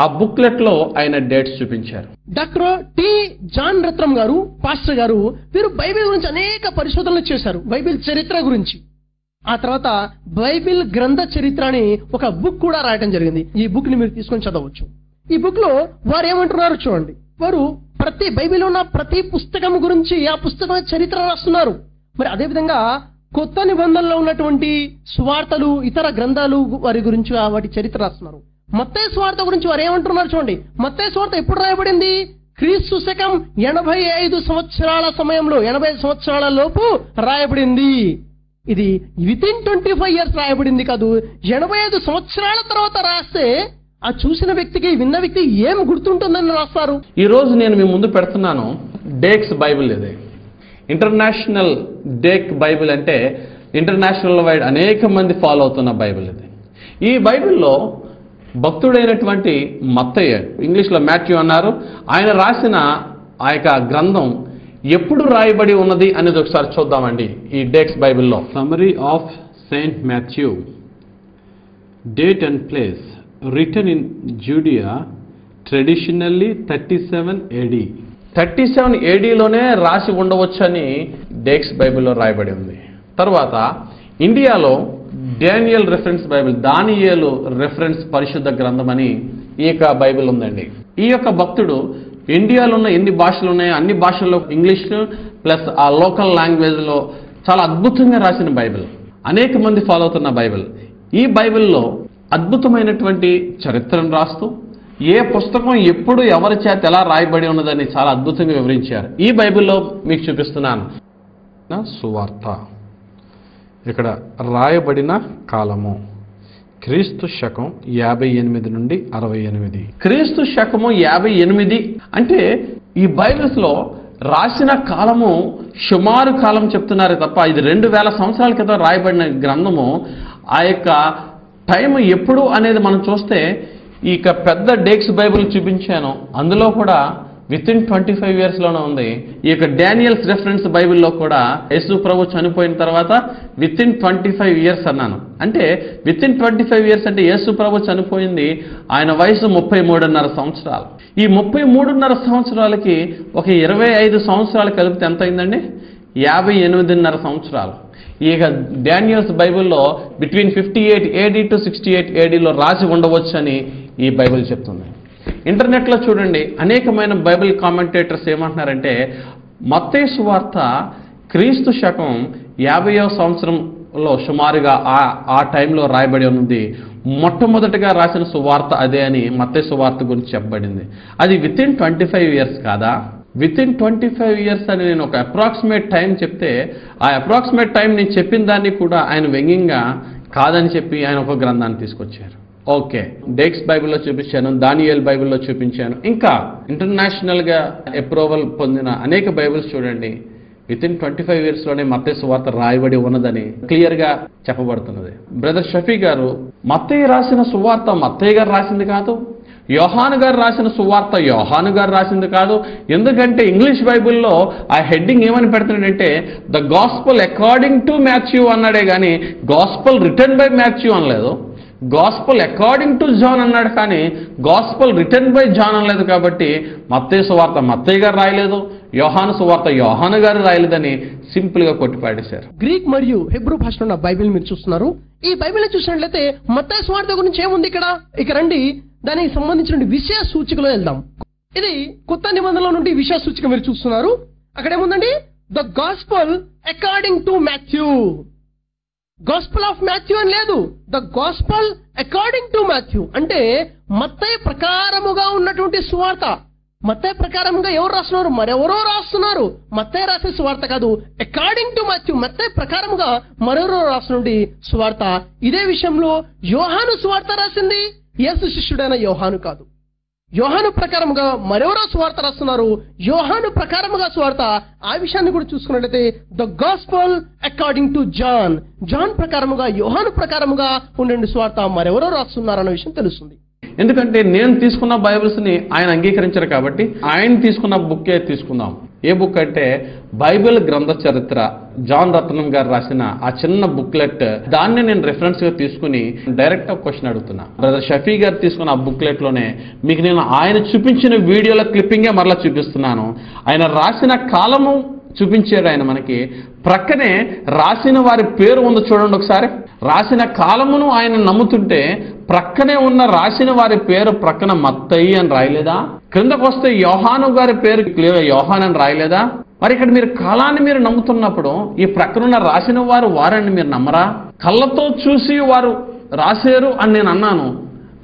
ఆ బుక్లెట్ లో ఆయన డేట్స్ చూపించారు. డాక్టర్ టి జాన్ రత్నం గారు, పాస్టర్ గారు, వీరు బైబిల్ గురించి అనేక పరిశోధనలు చేశారు, బైబిల్ చరిత్ర గురించి. ఆ తర్వాత బైబిల్ గ్రంథ చరిత్ర అని ఒక బుక్ కూడా రాయడం జరిగింది. ఈ బుక్ ని మీరు తీసుకొని చదవచ్చు. ఈ బుక్ లో వారు ఏమంటున్నారు చూడండి. వారు ప్రతి బైబిల్ ఉన్న ప్రతి పుస్తకం గురించి ఆ పుస్తకం చరిత్ర రాస్తున్నారు. మరి అదేవిధంగా కొత్త నిబంధనలో ఉన్నటువంటి సువార్తలు, ఇతర గ్రంథాలు వారి గురించి వాటి చరిత్ర రాస్తున్నారు. మత్తయి సువార్త గురించి వారు ఏమంటున్నారు చూడండి. మత్తయి సువార్త ఎప్పుడు రాయబడింది? క్రీస్తు శకం 85 సంవత్సరాల సమయంలో, 85 సంవత్సరాల లోపు రాయబడింది. ఇది వితిన్ 25 ఇయర్స్ రాయబడింది కాదు. 85 సంవత్సరాల తర్వాత రాస్తే ఆ చూసిన వ్యక్తికి, విన్న వ్యక్తి ఏం గుర్తుంటుందని రాస్తారు. ఈ రోజు నేను మీ ముందు పెడుతున్నాను డేక్స్ బైబిల్. ఇది ఇంటర్నేషనల్ డేక్ బైబిల్ అంటే ఇంటర్నేషనల్ వైడ్ అనేక మంది ఫాలో అవుతున్న బైబిల్ ఇది. ఈ బైబిల్లో భక్తుడైనటువంటి మత్తయి, ఇంగ్లీష్లో మాథ్యూ అన్నారు, ఆయన రాసిన ఆ యొక్క గ్రంథం ఎప్పుడు రాయబడి ఉన్నది అనేది ఒకసారి చూద్దామండి. ఈ డేక్స్ బైబిల్లో summary of Saint Matthew, date and place, return in Judea, traditionally 37 AD. 37 ADలోనే రాసి ఉండవచ్చని డేక్స్ బైబిల్లో రాయబడి ఉంది. తర్వాత ఇండియాలో డానియల్ రెఫరెన్స్ బైబిల్, దానియేలు రెఫరెన్స్ పరిశుద్ధ గ్రంథం అని ఈ యొక్క బైబిల్ ఉందండి. ఈ యొక్క భక్తుడు ఇండియాలో ఉన్న ఎన్ని భాషలు ఉన్నాయో అన్ని భాషల్లో ఇంగ్లీష్ ప్లస్ ఆ లోకల్ లాంగ్వేజ్లో చాలా అద్భుతంగా రాసిన బైబిల్, అనేక మంది ఫాలో అవుతున్న బైబిల్. ఈ బైబిల్లో అద్భుతమైనటువంటి చరిత్రను రాస్తూ ఏ పుస్తకం ఎప్పుడు ఎవరి చేత ఎలా రాయబడి ఉన్నదని చాలా అద్భుతంగా వివరించారు. ఈ బైబిల్లో మీకు చూపిస్తున్నాను. సువార్త ఇక్కడ రాయబడిన కాలము క్రీస్తు శకం 58 నుండి 68. క్రీస్తు శకము 58 అంటే ఈ బైబిల్స్ లో రాసిన కాలము సుమారు కాలం చెప్తున్నారు తప్ప ఇది 2000 సంవత్సరాల క్రితం రాయబడిన గ్రంథము. ఆ యొక్క టైం ఎప్పుడు అనేది మనం చూస్తే ఈ పెద్ద డేక్స్ బైబిల్ చూపించాను, అందులో కూడా వితిన్ 25 ఇయర్స్లోనే ఉంది. ఈ యొక్క డానియల్స్ రెఫరెన్స్ బైబిల్లో కూడా యేసు ప్రభు చనిపోయిన తర్వాత వితిన్ 25 ఇయర్స్ అన్నాను. అంటే వితిన్ 25 ఇయర్స్ అంటే యేసు ప్రభు చనిపోయింది, ఆయన వయసు 33.5 సంవత్సరాలు. ఈ 33.5 సంవత్సరాలకి ఒక 25 సంవత్సరాలు కలిపితే ఎంత అయిందండి? 58.5 సంవత్సరాలు. ఈ డానియల్స్ బైబిల్లో బిట్వీన్ 58 AD టు 68 ADలో రాసి ఉండవచ్చు అని ఈ బైబిల్ చెప్తుంది. ఇంటర్నెట్లో చూడండి, అనేకమైన బైబిల్ కామెంటేటర్స్ ఏమంటున్నారంటే మత్తయి సువార్త క్రీస్తు శకం 50వ సంవత్సరంలో సుమారుగా ఆ టైంలో రాయబడి ఉన్నది. మొట్టమొదటిగా రాసిన సువార్త అదే అని మత్తయి సువార్త గురించి చెప్పబడింది. అది వితిన్ 25 ఇయర్స్ కాదా? వితిన్ 25 ఇయర్స్ అని నేను ఒక అప్రాక్సిమేట్ టైం చెప్తే, ఆ అప్రాక్సిమేట్ టైం నేను చెప్పిన దాన్ని కూడా ఆయన వ్యంగ్యంగా కాదని చెప్పి ఆయన ఒక గ్రంథాన్ని తీసుకొచ్చారు. ఓకే, డేక్స్ బైబిల్లో చూపించాను, దానియేల్ బైబిల్లో చూపించాను, ఇంకా ఇంటర్నేషనల్గా అప్రూవల్ పొందిన అనేక బైబిల్స్ చూడండి. వితిన్ 25 ఇయర్స్లోనే మత్తయి సువార్త రాయబడి ఉన్నదని క్లియర్గా చెప్పబడుతున్నది. బ్రదర్ షఫీ గారు, మత్తయి రాసిన సువార్త మత్తయి గారు రాసింది కాదు, యోహాను గారు రాసిన సువార్త యోహాను గారు రాసింది కాదు. ఎందుకంటే ఇంగ్లీష్ బైబిల్లో ఆ హెడ్డింగ్ ఏమని పెడుతున్నాడంటే the gospel according to Matthew అన్నాడే కానీ గాస్పల్ రిటర్న్ బై మాథ్యూ అనలేదు. గాస్పల్ అకార్డింగ్ టు జాన్ అన్నాడు కానీ గాస్పల్ రిటర్న్ బై జాన్ అనలేదు. కాబట్టి మత్తయి సువార్త మత్తయి గారు రాయలేదు, యోహాను సువార్త యోహాను గారు రాయలేదని సింపుల్ గా కొట్టిపాడేశారు. గ్రీక్ మరియు హెబ్రూ భాషలో ఉన్న బైబిల్ మీరు చూస్తున్నారు. ఈ బైబిల్ చూసినట్లయితే మత్తయి సువార్త గురించి ఏముంది ఇక్కడ? ఇక రండి, దానికి సంబంధించిన విషయ సూచికలో వెళ్దాం. ఇది కొత్త నిబంధనలో నుండి విషయ సూచిక మీరు చూస్తున్నారు. అక్కడ ఏముందండి? The gospel according to Matthew. Gospel of Matthew అని లేదు, the gospel according to Matthew అంటే మత్తయి ప్రకారముగా ఉన్నటువంటి సువార్త. మత్తయి ప్రకారముగా ఎవరు రాస్తున్నారు? మరెవరో రాస్తున్నారు. మత్తయి రాసే సువార్త కాదు, అకార్డింగ్ టు మాథ్యూ, మత్తయి ప్రకారముగా మరెవరో రాస్తున్నటువంటి సువార్త. ఇదే విషయంలో యోహాను సువార్త రాసింది యేసు శిష్యుడైన యోహాను కాదు. యోహాను ప్రకారముగా మరెవరో సువార్త రాస్తున్నారు, యోహాను ప్రకారముగా సువార్త. ఆ విషయాన్ని కూడా చూసుకున్నట్లయితే the gospel according to John, John ప్రకారముగా యోహాను ప్రకారముగా ఉండే సువార్త మరెవరో రాస్తున్నారు అన్న విషయం తెలుస్తుంది. ఎందుకంటే నేను తీసుకున్న బైబిల్స్ ని ఆయన అంగీకరించారు కాబట్టి ఆయన తీసుకున్న బుక్కే తీసుకుందాం. ఏ బుక్ అంటే బైబిల్ గ్రంథ చరిత్ర, జాన్ రత్నం గారు రాసిన ఆ చిన్న బుక్లెట్. దాన్ని నేను రెఫరెన్స్ గా తీసుకుని డైరెక్ట్ క్వశ్చన్ అడుగుతున్నా. బ్రదర్ షఫీ గారు తీసుకున్న ఆ బుక్లెట్ లోనే మీకు నేను ఆయన చూపించిన వీడియోల క్లిప్పింగే మరలా చూపిస్తున్నాను. ఆయన రాసిన కాలము చూపించాడు ఆయన మనకి. ప్రక్కనే రాసిన వారి పేరు ఉంది చూడండి ఒకసారి. రాసిన కాలమును ఆయన నమ్ముతుంటే ప్రక్కనే ఉన్న రాసిన వారి పేరు ప్రక్కన మత్తయి అని రాయలేదా? క్రిందకు వస్తే యోహాను గారి పేరు క్లియర్ యోహాన్ అని రాయలేదా? మరి ఇక్కడ మీరు కాలాన్ని మీరు నమ్ముతున్నప్పుడు ఈ ప్రక్కనున్న రాసిన వారు వారని మీరు నమ్మరా? కళ్ళతో చూసి వారు రాశారు అని నేను అన్నాను.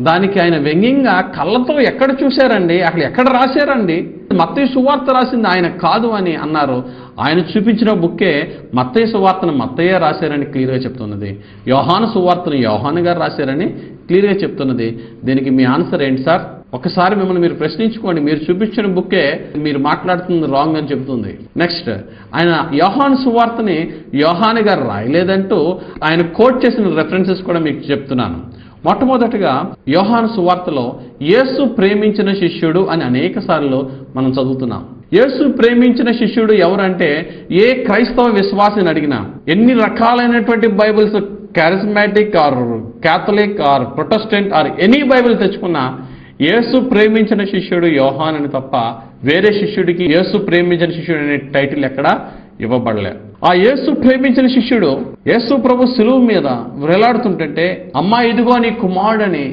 దానికి ఆయన వ్యంగ్యంగా కళ్ళతో ఎక్కడ చూశారండి, అక్కడ ఎక్కడ రాశారండి, మత్తయి సువార్త రాసింది ఆయన కాదు అని అన్నారు. ఆయన చూపించిన బుక్కే మత్తయి సువార్తను మత్తయ్య రాశారని క్లియర్గా చెప్తున్నది, యోహాను సువార్తను యోహాను గారు రాశారని క్లియర్గా చెప్తున్నది. దీనికి మీ ఆన్సర్ ఏంటి సార్? ఒకసారి మిమ్మల్ని మీరు ప్రశ్నించుకోండి. మీరు చూపించిన బుక్కే మీరు మాట్లాడుతుంది రాంగ్ అని చెప్తుంది. నెక్స్ట్, ఆయన యోహాను సువార్తని యోహాను గారు రాయలేదంటూ ఆయన కోట్ చేసిన రెఫరెన్సెస్ కూడా మీకు చెప్తున్నాను. మొట్టమొదటిగా యోహాను సువార్తలో యేసు ప్రేమించిన శిష్యుడు అని అనేక సార్లు మనం చదువుతున్నాం. యేసు ప్రేమించిన శిష్యుడు ఎవరంటే ఏ క్రైస్తవ విశ్వాసిని అడిగినా, ఎన్ని రకాలైనటువంటి Bibles charismatic or Catholic or Protestant or any Bible తెచ్చుకున్నా యేసు ప్రేమించిన శిష్యుడు యోహాన్ అని తప్ప వేరే శిష్యుడికి యేసు ప్రేమించిన శిష్యుడు అనే టైటిల్ ఎక్కడా ఇవ్వబడలే. ఆ యేసు ప్రేమించిన శిష్యుడు యేసు ప్రభు సిలువ మీద వేలాడుతుంటే అమ్మా ఇదిగో నీ కుమారుడని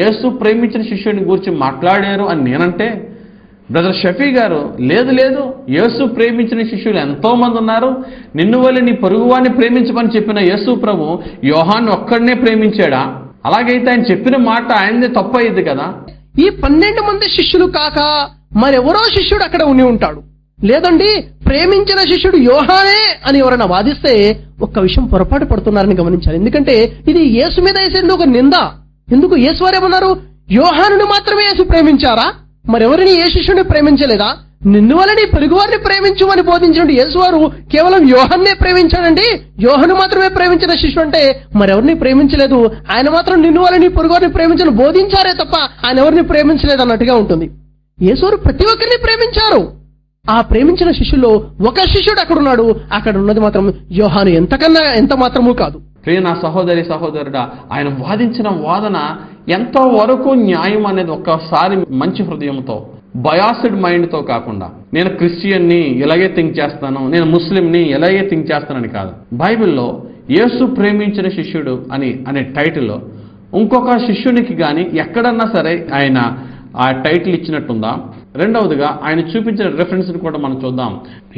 యేసు ప్రేమించిన శిష్యుడిని గురించి మాట్లాడారు అని నేనంటే, బ్రదర్ షఫీ గారు లేదు యేసు ప్రేమించిన శిష్యులు ఎంతో మంది ఉన్నారు, నిన్ను వల్ల నీ పొరుగువాన్ని ప్రేమించమని చెప్పిన యేసు ప్రభు యోహాన్ని ఒక్కడనే ప్రేమించాడా? అలాగైతే ఆయన చెప్పిన మాట ఆయనదే తప్పు అయ్యింది కదా. ఈ 12 మంది శిష్యులు కాక మరెవరో శిష్యుడు అక్కడ ఉండి ఉంటాడు. లేదండి ప్రేమించిన శిష్యుడు యోహానే అని ఎవరైనా వాదిస్తే ఒక్క విషయం పొరపాటు పడుతున్నారని గమనించాలి. ఎందుకంటే ఇది యేసు మీద వేసేది ఒక నింద. ఎందుకు? యేసు వారేమన్నారు? యోహానుని మాత్రమే యేసు ప్రేమించారా? మరెవరిని ఏ శిష్యుడిని ప్రేమించలేదా? నిన్ను వల్ల నీ పొరుగువారిని ప్రేమించమని బోధించిన యేసు వారు కేవలం యోహాన్నే ప్రేమించాడండి. యోహాను మాత్రమే ప్రేమించిన శిష్యుడు అంటే మరెవరిని ప్రేమించలేదు. ఆయన మాత్రం నిన్ను వల్ల నీ పొరుగువారిని ప్రేమించని బోధించారే తప్ప ఆయన ఎవరిని ప్రేమించలేదు అన్నట్టుగా ఉంటుంది. యేసు వారు ప్రతి ఒక్కరిని ప్రేమించారు. ఆ ప్రేమించిన శిష్యుల్లో ఒక శిష్యుడు అక్కడ ఉన్నాడు. అక్కడ ఉన్నది మాత్రం యోహాను, ఎంతకన్నా ఎంత మాత్రమూ కాదు. ప్రియ నా సహోదరి సహోదరుడా, ఆయన వాదించిన వాదన ఎంతో వరకు న్యాయం అనేది ఒక్కసారి మంచి హృదయంతో, బయాస్డ్ మైండ్తో కాకుండా నేను క్రిస్టియన్ని ఇలాగే థింక్ చేస్తాను, నేను ముస్లింని ఇలాగే థింక్ చేస్తానని కాదు. బైబిల్లో యేసు ప్రేమించిన శిష్యుడు అనే టైటిల్లో ఇంకొక శిష్యునికి కానీ ఎక్కడన్నా సరే ఆయన ఆ టైటిల్ ఇచ్చినట్టుందా? రెండవదిగా ఆయన చూపించిన రెఫరెన్స్ని కూడా మనం చూద్దాం.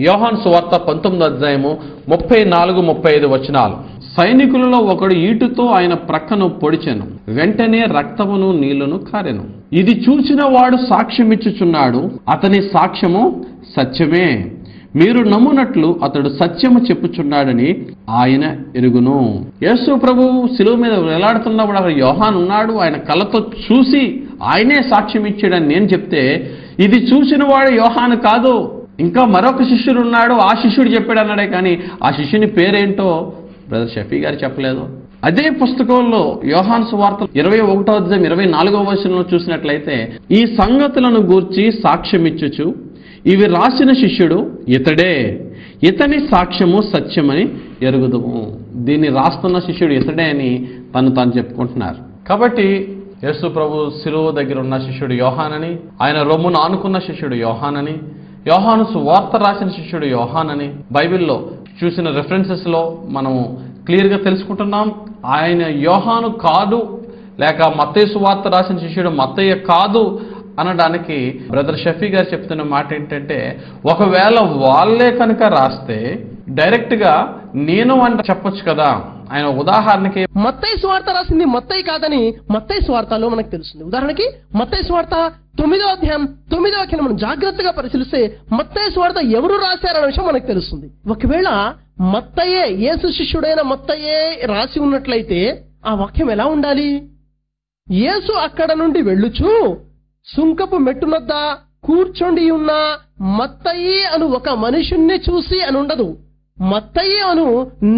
యోహాను సువార్త 19వ అధ్యాయము 34-35 వచనాలు. సైనికులలో ఒకడు ఈటుతో ఆయన ప్రక్కను పొడిచెను, వెంటనే రక్తమును నీళ్లును కారెను. ఇది చూచిన వాడు సాక్ష్యమిచ్చుచున్నాడు, అతని సాక్ష్యము సత్యమే. మీరు నమ్మునట్లు అతడు సత్యము చెప్పుచున్నాడని ఆయన ఎరుగును. యేసు ప్రభువు శిలువ మీద వేలాడుతున్నప్పుడు అక్కడ యోహాను ఉన్నాడు. ఆయన కళ్ళతో చూసి ఆయనే సాక్ష్యం ఇచ్చాడని నేను చెప్తే, ఇది చూసిన వాడు యోహాను కాదు, ఇంకా మరొక శిష్యుడు ఉన్నాడు, ఆ శిష్యుడు చెప్పాడు అన్నాడే కానీ ఆ శిష్యుని పేరేంటో బ్రదర్ షఫీ గారు చెప్పలేదు. అదే పుస్తకంలో యోహాను సువార్త 21వ అధ్యాయం 24వ వచనంలో చూసినట్లయితే, ఈ సంగతులను గూర్చి సాక్ష్యమిచ్చుచు ఇవి రాసిన శిష్యుడు ఇతడే, ఇతని సాక్ష్యము సత్యమని ఎరుగుదుము. దీన్ని రాస్తున్న శిష్యుడు ఇతడే అని తాను చెప్పుకుంటున్నారు. కాబట్టి యేసు ప్రభు శిలువ దగ్గర ఉన్న శిష్యుడు యోహానని, ఆయన రొమ్మును ఆనుకున్న శిష్యుడు యోహానని, యోహాను సువార్త రాసిన శిష్యుడు యోహానని బైబిల్లో చూసిన రెఫరెన్సెస్లో మనము క్లియర్గా తెలుసుకుంటున్నాం. ఆయన యోహాను కాదు, లేక మత్తయి సువార్త రాసిన శిష్యుడు మత్తయ్య కాదు అనడానికి బ్రదర్ షఫీ గారు చెప్తున్న మాట ఏంటంటే, ఒకవేళ వాళ్ళే కనుక రాస్తే డైరెక్ట్గా నేను అని చెప్పొచ్చు కదా. ఆయన ఉదాహరణకి మత్తయి సువార్త రాసింది మత్తయి కాదని మత్తయి సువార్తలో మనకు తెలుస్తుంది. ఉదాహరణకి మత్తయి సువార్త 9వ అధ్యాయం 9వ వాక్యం మనం జాగ్రత్తగా పరిశీలిస్తే మత్తయి సువార్త ఎవరు రాశారన్న విషయం మనకు తెలుస్తుంది. ఒకవేళ మత్తయే, యేసు శిష్యుడైన మత్తయే రాసి ఉన్నట్లయితే ఆ వాక్యం ఎలా ఉండాలి? యేసు అక్కడ నుండి వెళ్ళుచు సుంకపు మెట్టునొద్ద కూర్చొని ఉన్న మత్తయి అను ఒక మనుషుణ్ణి చూసి అని ఉండదు, మత్తయి అను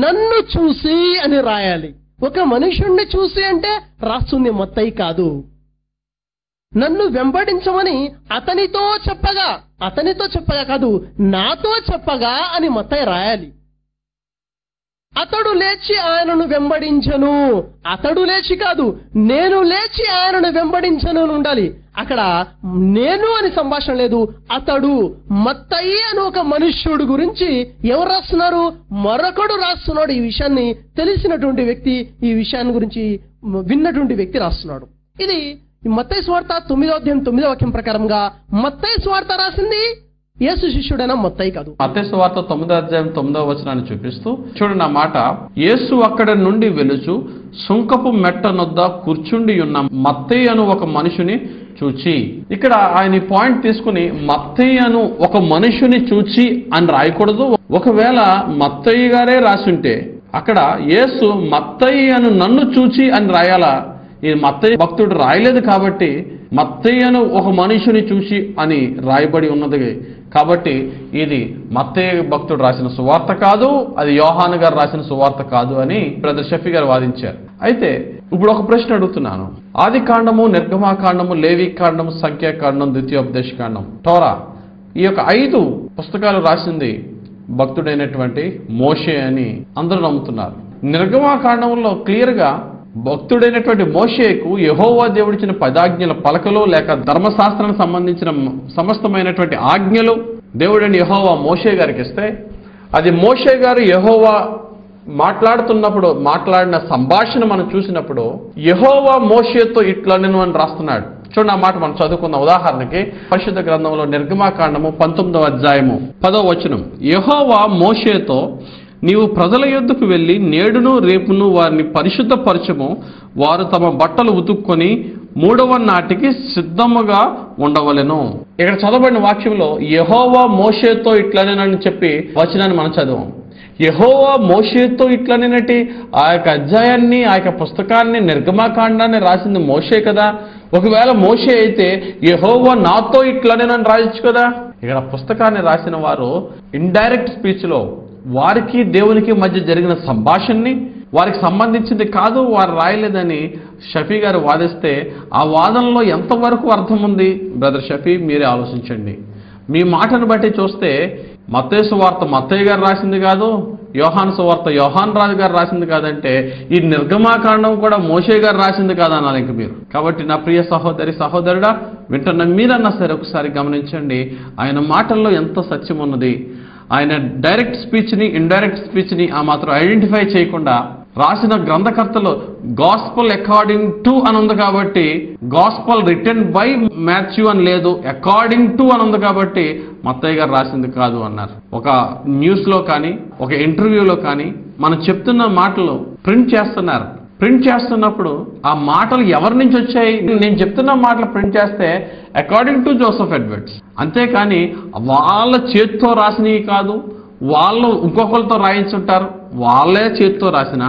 నన్ను చూసి అని రాయాలి. ఒక మనుషుణ్ణి చూసి అంటే రాస్తుంది మత్తయి కాదు. నన్ను వెంబడించమని అతనితో చెప్పగా కాదు, నాతో చెప్పగా అని మత్తయి రాయాలి. అతడు లేచి ఆయనను వెంబడించను, అతడు లేచి కాదు, నేను లేచి ఆయనను వెంబడించను అని ఉండాలి. అక్కడ నేను అని సంభాషణ లేదు, అతడు మత్తయి అని ఒక మనుష్యుడు గురించి ఎవరు రాస్తున్నారు? మరొకడు రాస్తున్నాడు. ఈ విషయాన్ని తెలిసినటువంటి వ్యక్తి, ఈ విషయాన్ని గురించి విన్నటువంటి వ్యక్తి రాస్తున్నాడు. ఇది మత్తయి సువార్త 9వ అధ్యాయం 9వ వాక్యం ప్రకారంగా మత్తయి సువార్త రాసింది యేసు శిష్యుడైన మత్తయి కాదు. మత్తయి సువార్త 9వ అధ్యాయం 9వ వచనాన్ని చూపిస్తూ చూడండి ఆ మాట. యేసు అక్కడ నుండి వెలుచు సుంకపు మెట్ట నొద్ద కూర్చుండి ఉన్న మత్తయి అను ఒక మనుషుని చూచి, ఇక్కడ ఆయన పాయింట్ తీసుకుని మత్తయి అను ఒక మనుషుని చూచి అని రాయకూడదు. ఒకవేళ మత్తయి గారే రాసుంటే అక్కడ యేసు మత్తయి అను నన్ను చూచి అని రాయాలా? ఈ మత్తయి భక్తుడు రాయలేదు కాబట్టి మత్తయి అను ఒక మనుషుని చూసి అని రాయబడి ఉన్నది కాబట్టి ఇది మత్తయి భక్తుడు రాసిన సువార్త కాదు, అది యోహాను గారు రాసిన సువార్త కాదు అని బ్రదర్ షఫీ గారు వాదించారు. అయితే ఇప్పుడు ఒక ప్రశ్న అడుగుతున్నాను. ఆది కాండము, నిర్గమాకాండము, లేవి కాండము, సంఖ్యాకాండం, ద్వితీయోపదేశ కాండం, టోరా, ఈ యొక్క 5 పుస్తకాలు రాసింది భక్తుడైనటువంటి మోషే అని అందరూ నమ్ముతున్నారు. నిర్గమాకాండంలో క్లియర్గా భక్తుడైనటువంటి మోషేకు యెహోవా దేవుడిచ్చిన 10 ఆజ్ఞల పలకలు లేక ధర్మశాస్త్రానికి సంబంధించిన సమస్తమైనటువంటి ఆజ్ఞలు దేవుడైన యెహోవా మోషే గారికి ఇస్తే, అది మోషే గారు యెహోవా మాట్లాడుతున్నప్పుడు మాట్లాడిన సంభాషణ మనం చూసినప్పుడు యెహోవా మోషేతో ఇట్లా నేను అని రాస్తున్నాడు. చూడండి ఆ మాట మనం చదువుకున్న. ఉదాహరణకి పరిశుద్ధ గ్రంథంలో నిర్గమాకాండము 19వ అధ్యాయము 10వ వచనం. యెహోవా మోషేతో, నీవు ప్రజల యొద్దకు వెళ్ళి నేడును రేపును వారిని పరిశుద్ధపరచము, వారు తమ బట్టలు ఉతుక్కొని 3వ నాటికి సిద్ధముగా ఉండవలెను. ఇక్కడ చదవబడిన వాక్యంలో యెహోవా మోషేతో ఇట్లనేనని చెప్పి వచనాన్ని మనం చదివాం. యెహోవా మోషేతో ఇట్లనేనటి ఆ యొక్క అధ్యాయాన్ని, ఆ యొక్క పుస్తకాన్ని, నిర్గమాకాండాన్ని రాసింది మోషే కదా. ఒకవేళ మోషే అయితే యెహోవా నాతో ఇట్లనేనని రాయొచ్చు కదా. ఇక్కడ పుస్తకాన్ని రాసిన వారు ఇండైరెక్ట్ స్పీచ్లో వారికి దేవునికి మధ్య జరిగిన సంభాషణని, వారికి సంబంధించింది కాదు, వారు రాయలేదని షఫీ గారు వాదిస్తే ఆ వాదనలో ఎంతవరకు అర్థం ఉంది బ్రదర్ షఫీ? మీరే ఆలోచించండి. మీ మాటను బట్టి చూస్తే మత్తయి సువార్త మత్తయి గారు రాసింది కాదు, యోహాను సువార్త యోహాన్ రాజు గారు రాసింది కాదంటే ఈ నిర్గమాకాండం కూడా మోషే గారు రాసింది కాదన్నారు ఇంక మీరు. కాబట్టి నా ప్రియ సహోదరి సహోదరుడా, వింటున్న మీరన్నా సరే ఒకసారి గమనించండి, ఆయన మాటల్లో ఎంత సత్యం ఉన్నది. ఆయన డైరెక్ట్ స్పీచ్ని, ఇండైరెక్ట్ స్పీచ్ని ఆ మాత్రం ఐడెంటిఫై చేయకుండా రాసిన గ్రంథకర్తలు గాస్పల్ అకార్డింగ్ టు అని ఉంది కాబట్టి గాస్పల్ రిటర్న్ బై మాథ్యూ అని లేదు, అకార్డింగ్ టు అని ఉంది కాబట్టి మత్తయ్య గారు రాసింది కాదు అన్నారు. ఒక న్యూస్లో కానీ ఒక ఇంటర్వ్యూలో కానీ మనం చెప్తున్న మాటలు ప్రింట్ చేస్తున్నారు. ప్రింట్ చేస్తున్నప్పుడు ఆ మాటలు ఎవరి నుంచి వచ్చాయి? నేను చెప్తున్న మాటలు ప్రింట్ చేస్తే అకార్డింగ్ టు జోసెఫ్ ఎడ్వర్డ్స్, అంతేకాని వాళ్ళ చేతితో రాసినవి కాదు. వాళ్ళు ఇంకొకరితో రాయించుంటారు, వాళ్ళే చేతితో రాసిన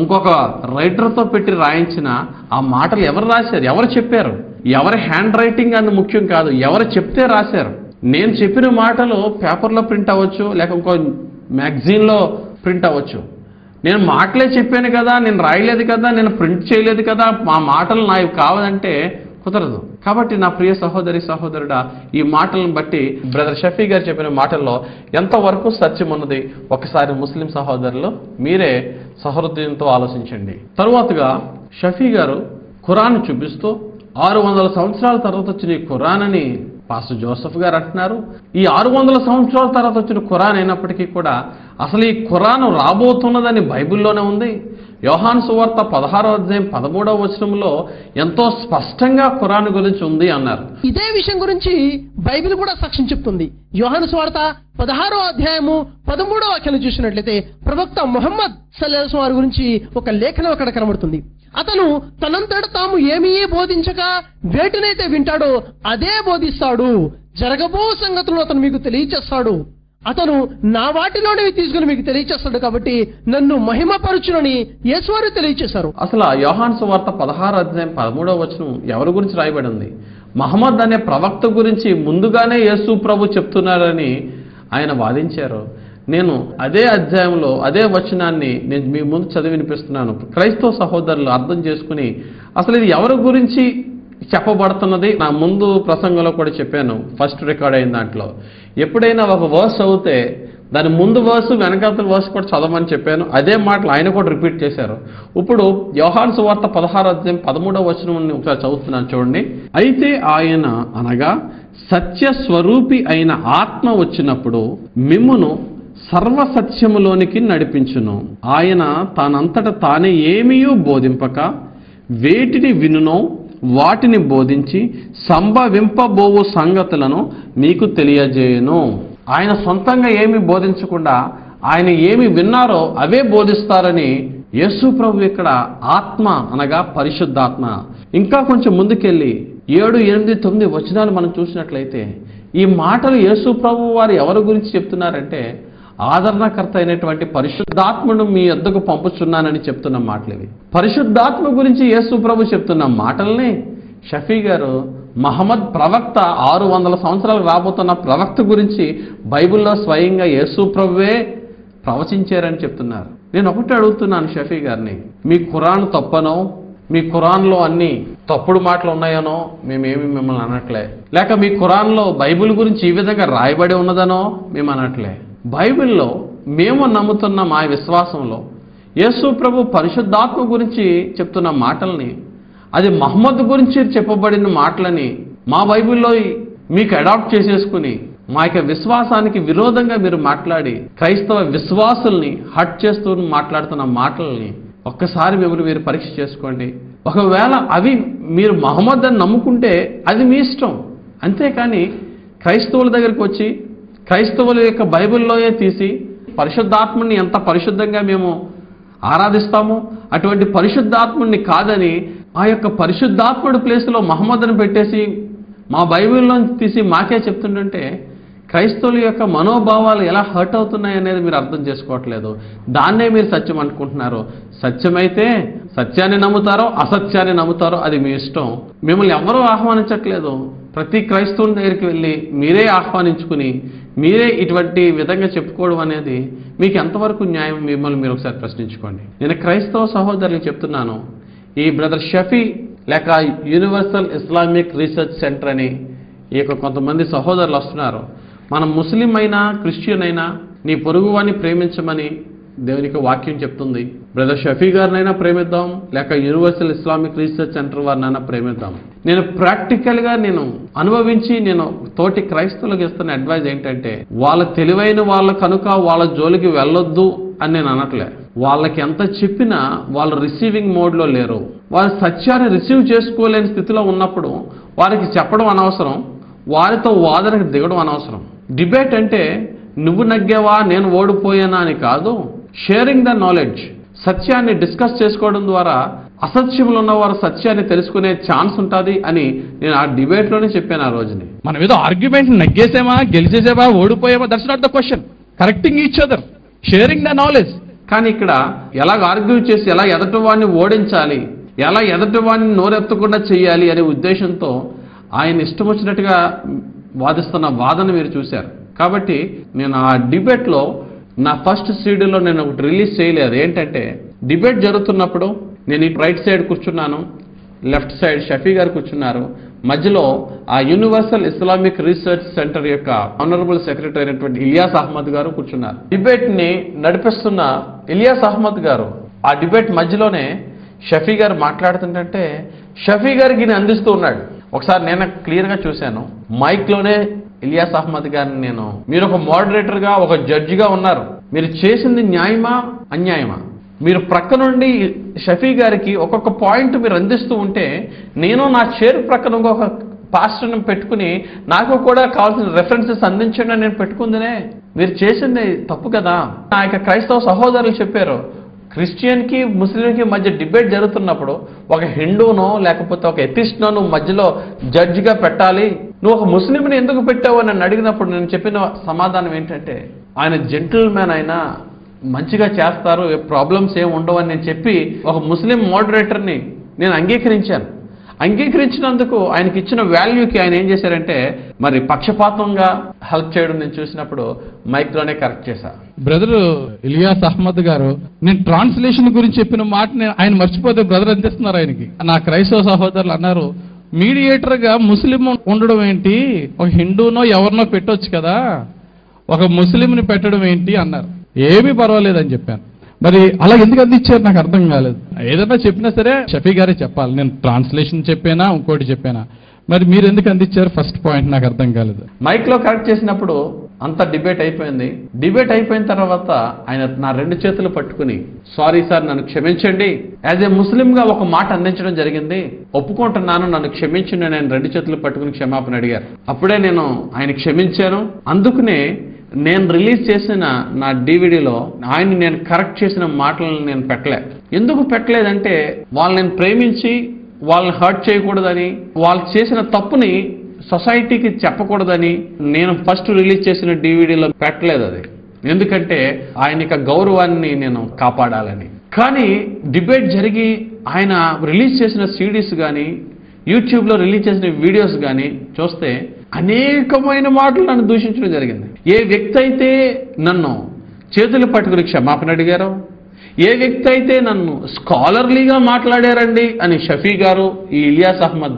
ఇంకొక రైటర్తో పెట్టి రాయించిన ఆ మాటలు ఎవరు రాశారు, ఎవరు చెప్పారు, ఎవరి హ్యాండ్ రైటింగ్ అని ముఖ్యం కాదు, ఎవరు చెప్తే రాశారు. నేను చెప్పిన మాటలు పేపర్లో ప్రింట్ అవ్వచ్చు, లేక ఇంకో మ్యాగజైన్లో ప్రింట్ అవ్వచ్చు. నేను మాటలే చెప్పాను కదా, నేను రాయలేదు కదా, నేను ప్రింట్ చేయలేదు కదా, మా మాటలు నావి కావాలంటే కుదరదు. కాబట్టి నా ప్రియ సహోదరి సహోదరుడా, ఈ మాటలను బట్టి బ్రదర్ షఫీ గారు చెప్పిన మాటల్లో ఎంతవరకు సత్యం ఉన్నది ఒకసారి ముస్లిం సహోదరులు మీరే సహృదయంతో ఆలోచించండి. తరువాతగా షఫీ గారు ఖురాన్ చూపిస్తూ 600 సంవత్సరాల తర్వాత వచ్చిన ఈ ఖురాన్ అని పాస్టర్ జోసెఫ్ గారు అంటున్నారు. ఈ 600 సంవత్సరాల తర్వాత వచ్చిన ఖురాన్ అయినప్పటికీ కూడా అసలు ఈ ఖురాన్ రాబోతున్నదని బైబిల్లోనే ఉంది. యోహాను సువార్త 16వ అధ్యాయం 13వ వచనంలో ఎంతో స్పష్టంగా ఖురాన్ గురించి ఉంది అన్నారు. ఇదే విషయం గురించి బైబిల్ కూడా సాక్ష్యం చెప్తుంది. యోహాను సువార్త 16వ అధ్యాయము 13వ వాక్యం చూసినట్లయితే ప్రవక్త ముహమ్మద్ సల్లల్లాహు అలైహి వారి గురించి ఒక లేఖనం అక్కడ కనబడుతుంది. అతను తనంతట తాము ఏమీ బోధించక వేటినైతే వింటాడో అదే బోధిస్తాడు, జరగబో సంగతులను అతను మీకు తెలియచేస్తాడు. అతను నా వాటిలోనివి తీసుకుని మీకు తెలియచేస్తాడు కాబట్టి నన్ను మహిమపరచునని యేసువారు తెలియచేశారు. అసలు యోహాను సువార్త 16వ అధ్యాయం 13వ వచనం ఎవరి గురించి రాయబడి ఉంది? మహమ్మద్ అనే ప్రవక్త గురించి ముందుగానే యేసు ప్రభు చెప్తున్నారని ఆయన వాదించారు. నేను అదే అధ్యాయంలో అదే వచనాన్ని నేను మీ ముందు చదివి వినిపిస్తున్నాను. క్రైస్తవ సహోదరులు అర్థం చేసుకుని అసలు ఇది ఎవరి గురించి చెప్పబడుతున్నది నా ముందు ప్రసంగంలో కూడా చెప్పాను. ఫస్ట్ రికార్డ్ అయిన దాంట్లో ఎప్పుడైనా ఒక వర్స్ అవుతే దాని ముందు వర్సు వెనకాతల వర్స్ కూడా చదవమని చెప్పాను. అదే మాటలు ఆయన కూడా రిపీట్ చేశారు. ఇప్పుడు యోహాను సువార్త 16వ అధ్యాయం 13వ వచనం ఒకసారి చదువుతున్నాను చూడండి. అయితే ఆయన అనగా సత్య స్వరూపి అయిన ఆత్మ వచ్చినప్పుడు మిమ్మును సర్వసత్యములోనికి నడిపించును. ఆయన తానంతట తానే ఏమీయూ బోధింపక వేటిని వినునో వాటిని బోధించి సంభవింపబోవు సంగతులను మీకు తెలియజేయును. ఆయన సొంతంగా ఏమి బోధించకుండా ఆయన ఏమి విన్నారో అవే బోధిస్తారని యేసు ప్రభు ఇక్కడ ఆత్మ అనగా పరిశుద్ధాత్మ. ఇంకా కొంచెం ముందుకెళ్ళి 7, 8, 9 వచనాలు మనం చూసినట్లయితే ఈ మాటలు యేసు ప్రభు వారు ఎవరి గురించి చెప్తున్నారంటే ఆదరణకర్త అయినటువంటి పరిశుద్ధాత్మను మీ యొద్దకు పంపుచున్నానని చెప్తున్న మాటలు ఇవి. పరిశుద్ధాత్మ గురించి యేసు ప్రభు చెప్తున్న మాటల్ని షఫీ గారు మహమ్మద్ ప్రవక్త 600 సంవత్సరాలు రాబోతున్న ప్రవక్త గురించి బైబిల్లో స్వయంగా యేసు ప్రభువే ప్రవచించారని చెప్తున్నారు. నేను ఒకటి అడుగుతున్నాను షఫీ గారిని, మీ ఖురాన్ తప్పనో మీ ఖురాన్లో అన్ని తప్పుడు మాటలు ఉన్నాయనో మేమేమి మిమ్మల్ని అనట్లే, లేక మీ ఖురాన్లో బైబిల్ గురించి ఈ విధంగా రాయబడి ఉన్నదనో మేము అనట్లే. బైబిల్లో మేము నమ్ముతున్న మా విశ్వాసంలో యేసు ప్రభు పరిశుద్ధాత్మ గురించి చెప్తున్న మాటల్ని, అది మహమ్మద్ గురించి చెప్పబడిన మాటలని మా బైబిల్లో మీకు అడాప్ట్ చేసేసుకుని మా యొక్క విశ్వాసానికి విరోధంగా మీరు మాట్లాడి క్రైస్తవ విశ్వాసుల్ని హట్ చేస్తూ మాట్లాడుతున్న మాటల్ని ఒక్కసారి మిమ్మల్ని మీరు పరీక్ష చేసుకోండి. ఒకవేళ అవి మీరు మహమ్మద్ అని నమ్ముకుంటే అది మీ ఇష్టం. అంతేకాని క్రైస్తవుల దగ్గరికి వచ్చి క్రైస్తవుల యొక్క బైబిల్లోనే తీసి పరిశుద్ధాత్మని ఎంత పరిశుద్ధంగా మేము ఆరాధిస్తామో అటువంటి పరిశుద్ధాత్ముడిని కాదని ఆ యొక్క పరిశుద్ధాత్ముడి ప్లేస్లో మహమ్మద్ని పెట్టేసి మా బైబిల్లో తీసి మాకే చెప్తుంటే క్రైస్తవుల యొక్క మనోభావాలు ఎలా హర్ట్ అవుతున్నాయి అనేది మీరు అర్థం చేసుకోవట్లేదు. దాన్నే మీరు సత్యం అనుకుంటున్నారు. సత్యమైతే సత్యాన్ని నమ్ముతారో అసత్యాన్ని నమ్ముతారో అది మీ ఇష్టం. మిమ్మల్ని ఎవరూ ఆహ్వానించట్లేదు. ప్రతి క్రైస్తవుని దగ్గరికి వెళ్ళి మీరే ఆహ్వానించుకుని మీరే ఇటువంటి విధంగా చెప్పుకోవడం అనేది మీకు ఎంతవరకు న్యాయం? మిమ్మల్ని మీరు ఒకసారి ప్రశ్నించుకోండి. నేను క్రైస్తవ సహోదరులకు చెప్తున్నాను, ఈ బ్రదర్ షఫీ లేక యూనివర్సల్ ఇస్లామిక్ రీసెర్చ్ సెంటర్ అని ఈ యొక్క కొంతమంది సహోదరులు వస్తున్నారు. మనం ముస్లిం అయినా క్రిస్టియన్ అయినా నీ పొరుగువాన్ని ప్రేమించమని దేవునికి వాక్యం చెప్తుంది. బ్రదర్ షఫీ గారినైనా ప్రేమిద్దాం, లేక యూనివర్సల్ ఇస్లామిక్ రీసెర్చ్ సెంటర్ వారినైనా ప్రేమిద్దాం. నేను ప్రాక్టికల్గా నేను అనుభవించి నేను తోటి క్రైస్తవులకు ఇస్తున్న అడ్వైజ్ ఏంటంటే, వాళ్ళ తెలివైన వాళ్ళ కనుక వాళ్ళ జోలికి వెళ్ళొద్దు అని నేను అనట్లే. వాళ్ళకి ఎంత చెప్పినా వాళ్ళు రిసీవింగ్ మోడ్లో లేరు. వాళ్ళు సత్యాన్ని రిసీవ్ చేసుకోలేని స్థితిలో ఉన్నప్పుడు వారికి చెప్పడం అనవసరం, వారితో వాదనకు దిగడం అనవసరం. డిబేట్ అంటే నువ్వు నగ్గావా నేను ఓడిపోయానా అని కాదు, షేరింగ్ ద నాలెడ్జ్. సత్యాన్ని డిస్కస్ చేసుకోవడం ద్వారా అసత్యంలో ఉన్నవారు సత్యాన్ని తెలుసుకునే ఛాన్స్ ఉంటుంది అని నేను ఆ డిబేట్లోనే చెప్పాను ఆ రోజుని. మనం ఏదో ఆర్గ్యుమెంట్ నగ్గేసామా, గెలిచేసామా, ఓడిపోయామా, that's not the question. Correcting each other, sharing the knowledge. కానీ ఇక్కడ ఎలా ఆర్గ్యూ చేసి ఎలా ఎదటి వాడిని ఓడించాలి, ఎలా ఎదటి వాడిని నోరెత్తకుండా చేయాలి అనే ఉద్దేశంతో ఆయన ఇష్టం వచ్చినట్టుగా వాదిస్తున్న వాదన మీరు చూశారు. కాబట్టి నేను ఆ డిబేట్లో నా ఫస్ట్ సీడీలో నేను ఒకటి రిలీజ్ చేయలేదు. ఏంటంటే డిబేట్ జరుగుతున్నప్పుడు నేను ఈ రైట్ సైడ్ కూర్చున్నాను, లెఫ్ట్ సైడ్ షఫీ గారు కూర్చున్నారు, మధ్యలో ఆ యూనివర్సల్ ఇస్లామిక్ రీసెర్చ్ సెంటర్ యొక్క ఆనరబుల్ సెక్రటరీ అయినటువంటి ఇలియాస్ అహ్మద్ గారు కూర్చున్నారు. డిబేట్ ని నడిపిస్తున్న ఇలియాస్ అహ్మద్ గారు ఆ డిబేట్ మధ్యలోనే షఫీ గారు మాట్లాడుతుంటే షఫీ గారికి ఈయన అందిస్తూ ఉన్నాడు. ఒకసారి నేను క్లియర్గా చూశాను, మైక్లోనే ఇలియాస్ అహ్మద్ గారిని నేను, మీరు ఒక మోడరేటర్గా ఒక జడ్జిగా ఉన్నారు, మీరు చేసింది న్యాయమా అన్యాయమా, మీరు ప్రక్క నుండి షఫీ గారికి ఒక్కొక్క పాయింట్ మీరు అందిస్తూ ఉంటే నేను నా చైర్ ప్రక్కన ఇంకొక పాస్టర్ని పెట్టుకుని నాకు కూడా కావాల్సిన రెఫరెన్సెస్ అందించండి నేను పెట్టుకుందినే, మీరు చేసింది తప్పు కదా. నా యొక్క క్రైస్తవ సహోదరులు చెప్పారు, క్రిస్టియన్కి ముస్లింకి మధ్య డిబేట్ జరుగుతున్నప్పుడు ఒక హిందూనో లేకపోతే ఒక ఎథిస్ట్నో నువ్వు మధ్యలో జడ్జిగా పెట్టాలి, నువ్వు ఒక ముస్లింని ఎందుకు పెట్టావు అని నన్ను అడిగినప్పుడు నేను చెప్పిన సమాధానం ఏంటంటే, ఆయన జెంటిల్ మ్యాన్, అయినా మంచిగా చేస్తారు, ప్రాబ్లమ్స్ ఏమి ఉండవని నేను చెప్పి ఒక ముస్లిం మోడరేటర్ని నేను అంగీకరించాను. అంగీకరించినందుకు ఆయనకి ఇచ్చిన వాల్యూకి ఆయన ఏం చేశారంటే మరి పక్షపాతంగా హెల్ప్ చేయడం నేను చూసినప్పుడు మైక్లోనే కరెక్ట్ చేశా. బ్రదర్ ఇలియాస్ అహ్మద్ గారు నేను ట్రాన్స్లేషన్ గురించి చెప్పిన మాటని ఆయన మర్చిపోతే బ్రదర్ అందిస్తున్నారు ఆయనకి. నా క్రైస్తవ సహోదరులు అన్నారు, మీడియేటర్ గా ముస్లిం ఉండడం ఏంటి, ఒక హిందూనో ఎవరినో పెట్టొచ్చు కదా, ఒక ముస్లింని పెట్టడం ఏంటి అన్నారు. ఏమీ పర్వాలేదని చెప్పాను. మరి అలా ఎందుకు అందించారు నాకు అర్థం కాలేదు. ఏదైనా చెప్పినా సరే షఫీ గారే చెప్పాలి, నేను ట్రాన్స్లేషన్ చెప్పానా ఇంకోటి చెప్పానా, మరి మీరు ఎందుకు అందించారు ఫస్ట్ పాయింట్ నాకు అర్థం కాలేదు. మైక్లో కరెక్ట్ చేసినప్పుడు అంత డిబేట్ అయిపోయింది. డిబేట్ అయిపోయిన తర్వాత ఆయన నా 2 చేతులు పట్టుకుని, సారీ సార్ నన్ను క్షమించండి, యాజ్ ఏ ముస్లింగా ఒక మాట అందించడం జరిగింది, ఒప్పుకుంటున్నాను, నన్ను క్షమించండి, నేను 2 చేతులు పట్టుకుని క్షమాపణ అడిగారు. అప్పుడే నేను ఆయన క్షమించాను. అందుకనే నేను రిలీజ్ చేసిన నా డివిడీలో ఆయన నేను కరెక్ట్ చేసిన మాటలను నేను పెట్టలే. ఎందుకు పెట్టలేదంటే వాళ్ళని నేను ప్రేమించి వాళ్ళని హర్ట్ చేయకూడదని, వాళ్ళు చేసిన తప్పుని సొసైటీకి చెప్పకూడదని నేను ఫస్ట్ రిలీజ్ చేసిన డివిడీలో పెట్టలేదు అది. ఎందుకంటే ఆయన యొక్క గౌరవాన్ని నేను కాపాడాలని. కానీ డిబేట్ జరిగి ఆయన రిలీజ్ చేసిన సిడీస్ కానీ యూట్యూబ్లో రిలీజ్ చేసిన వీడియోస్ కానీ చూస్తే అనేకమైన మాటలు నన్ను దూషించడం జరిగింది. ఏ వ్యక్తి అయితే నన్ను చేతులు పట్టుకుని క్షమాపణ అడిగారో, ఏ వ్యక్తి అయితే నన్ను స్కాలర్లీగా మాట్లాడారండి అని షఫీ గారు ఈ ఇలియాస్ అహ్మద్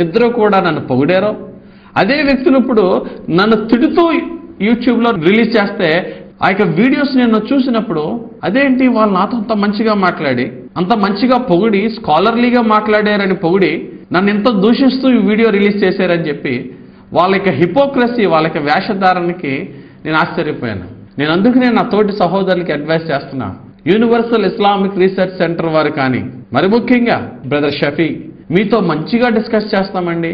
ఇద్దరు కూడా నన్ను పొగిడారో, అదే వ్యక్తులు ఇప్పుడు నన్ను తిడుతూ యూట్యూబ్లో రిలీజ్ చేస్తే ఆ యొక్క వీడియోస్ నేను చూసినప్పుడు అదేంటి వాళ్ళు నాతో అంత మంచిగా మాట్లాడి అంత మంచిగా పొగిడి స్కాలర్లీగా మాట్లాడారని పొగిడి నన్ను ఎంత దూషిస్తూ ఈ వీడియో రిలీజ్ చేశారని చెప్పి వాళ్ళ యొక్క హిపోక్రసీ, వాళ్ళ యొక్క వేషధారణకి నేను ఆశ్చర్యపోయాను. నేను అందుకనే నా తోటి సహోదరులకి అడ్వైస్ చేస్తున్నా, యూనివర్సల్ ఇస్లామిక్ రీసెర్చ్ సెంటర్ వారు కానీ మరి ముఖ్యంగా బ్రదర్ షఫీ మీతో మంచిగా డిస్కస్ చేస్తామండి,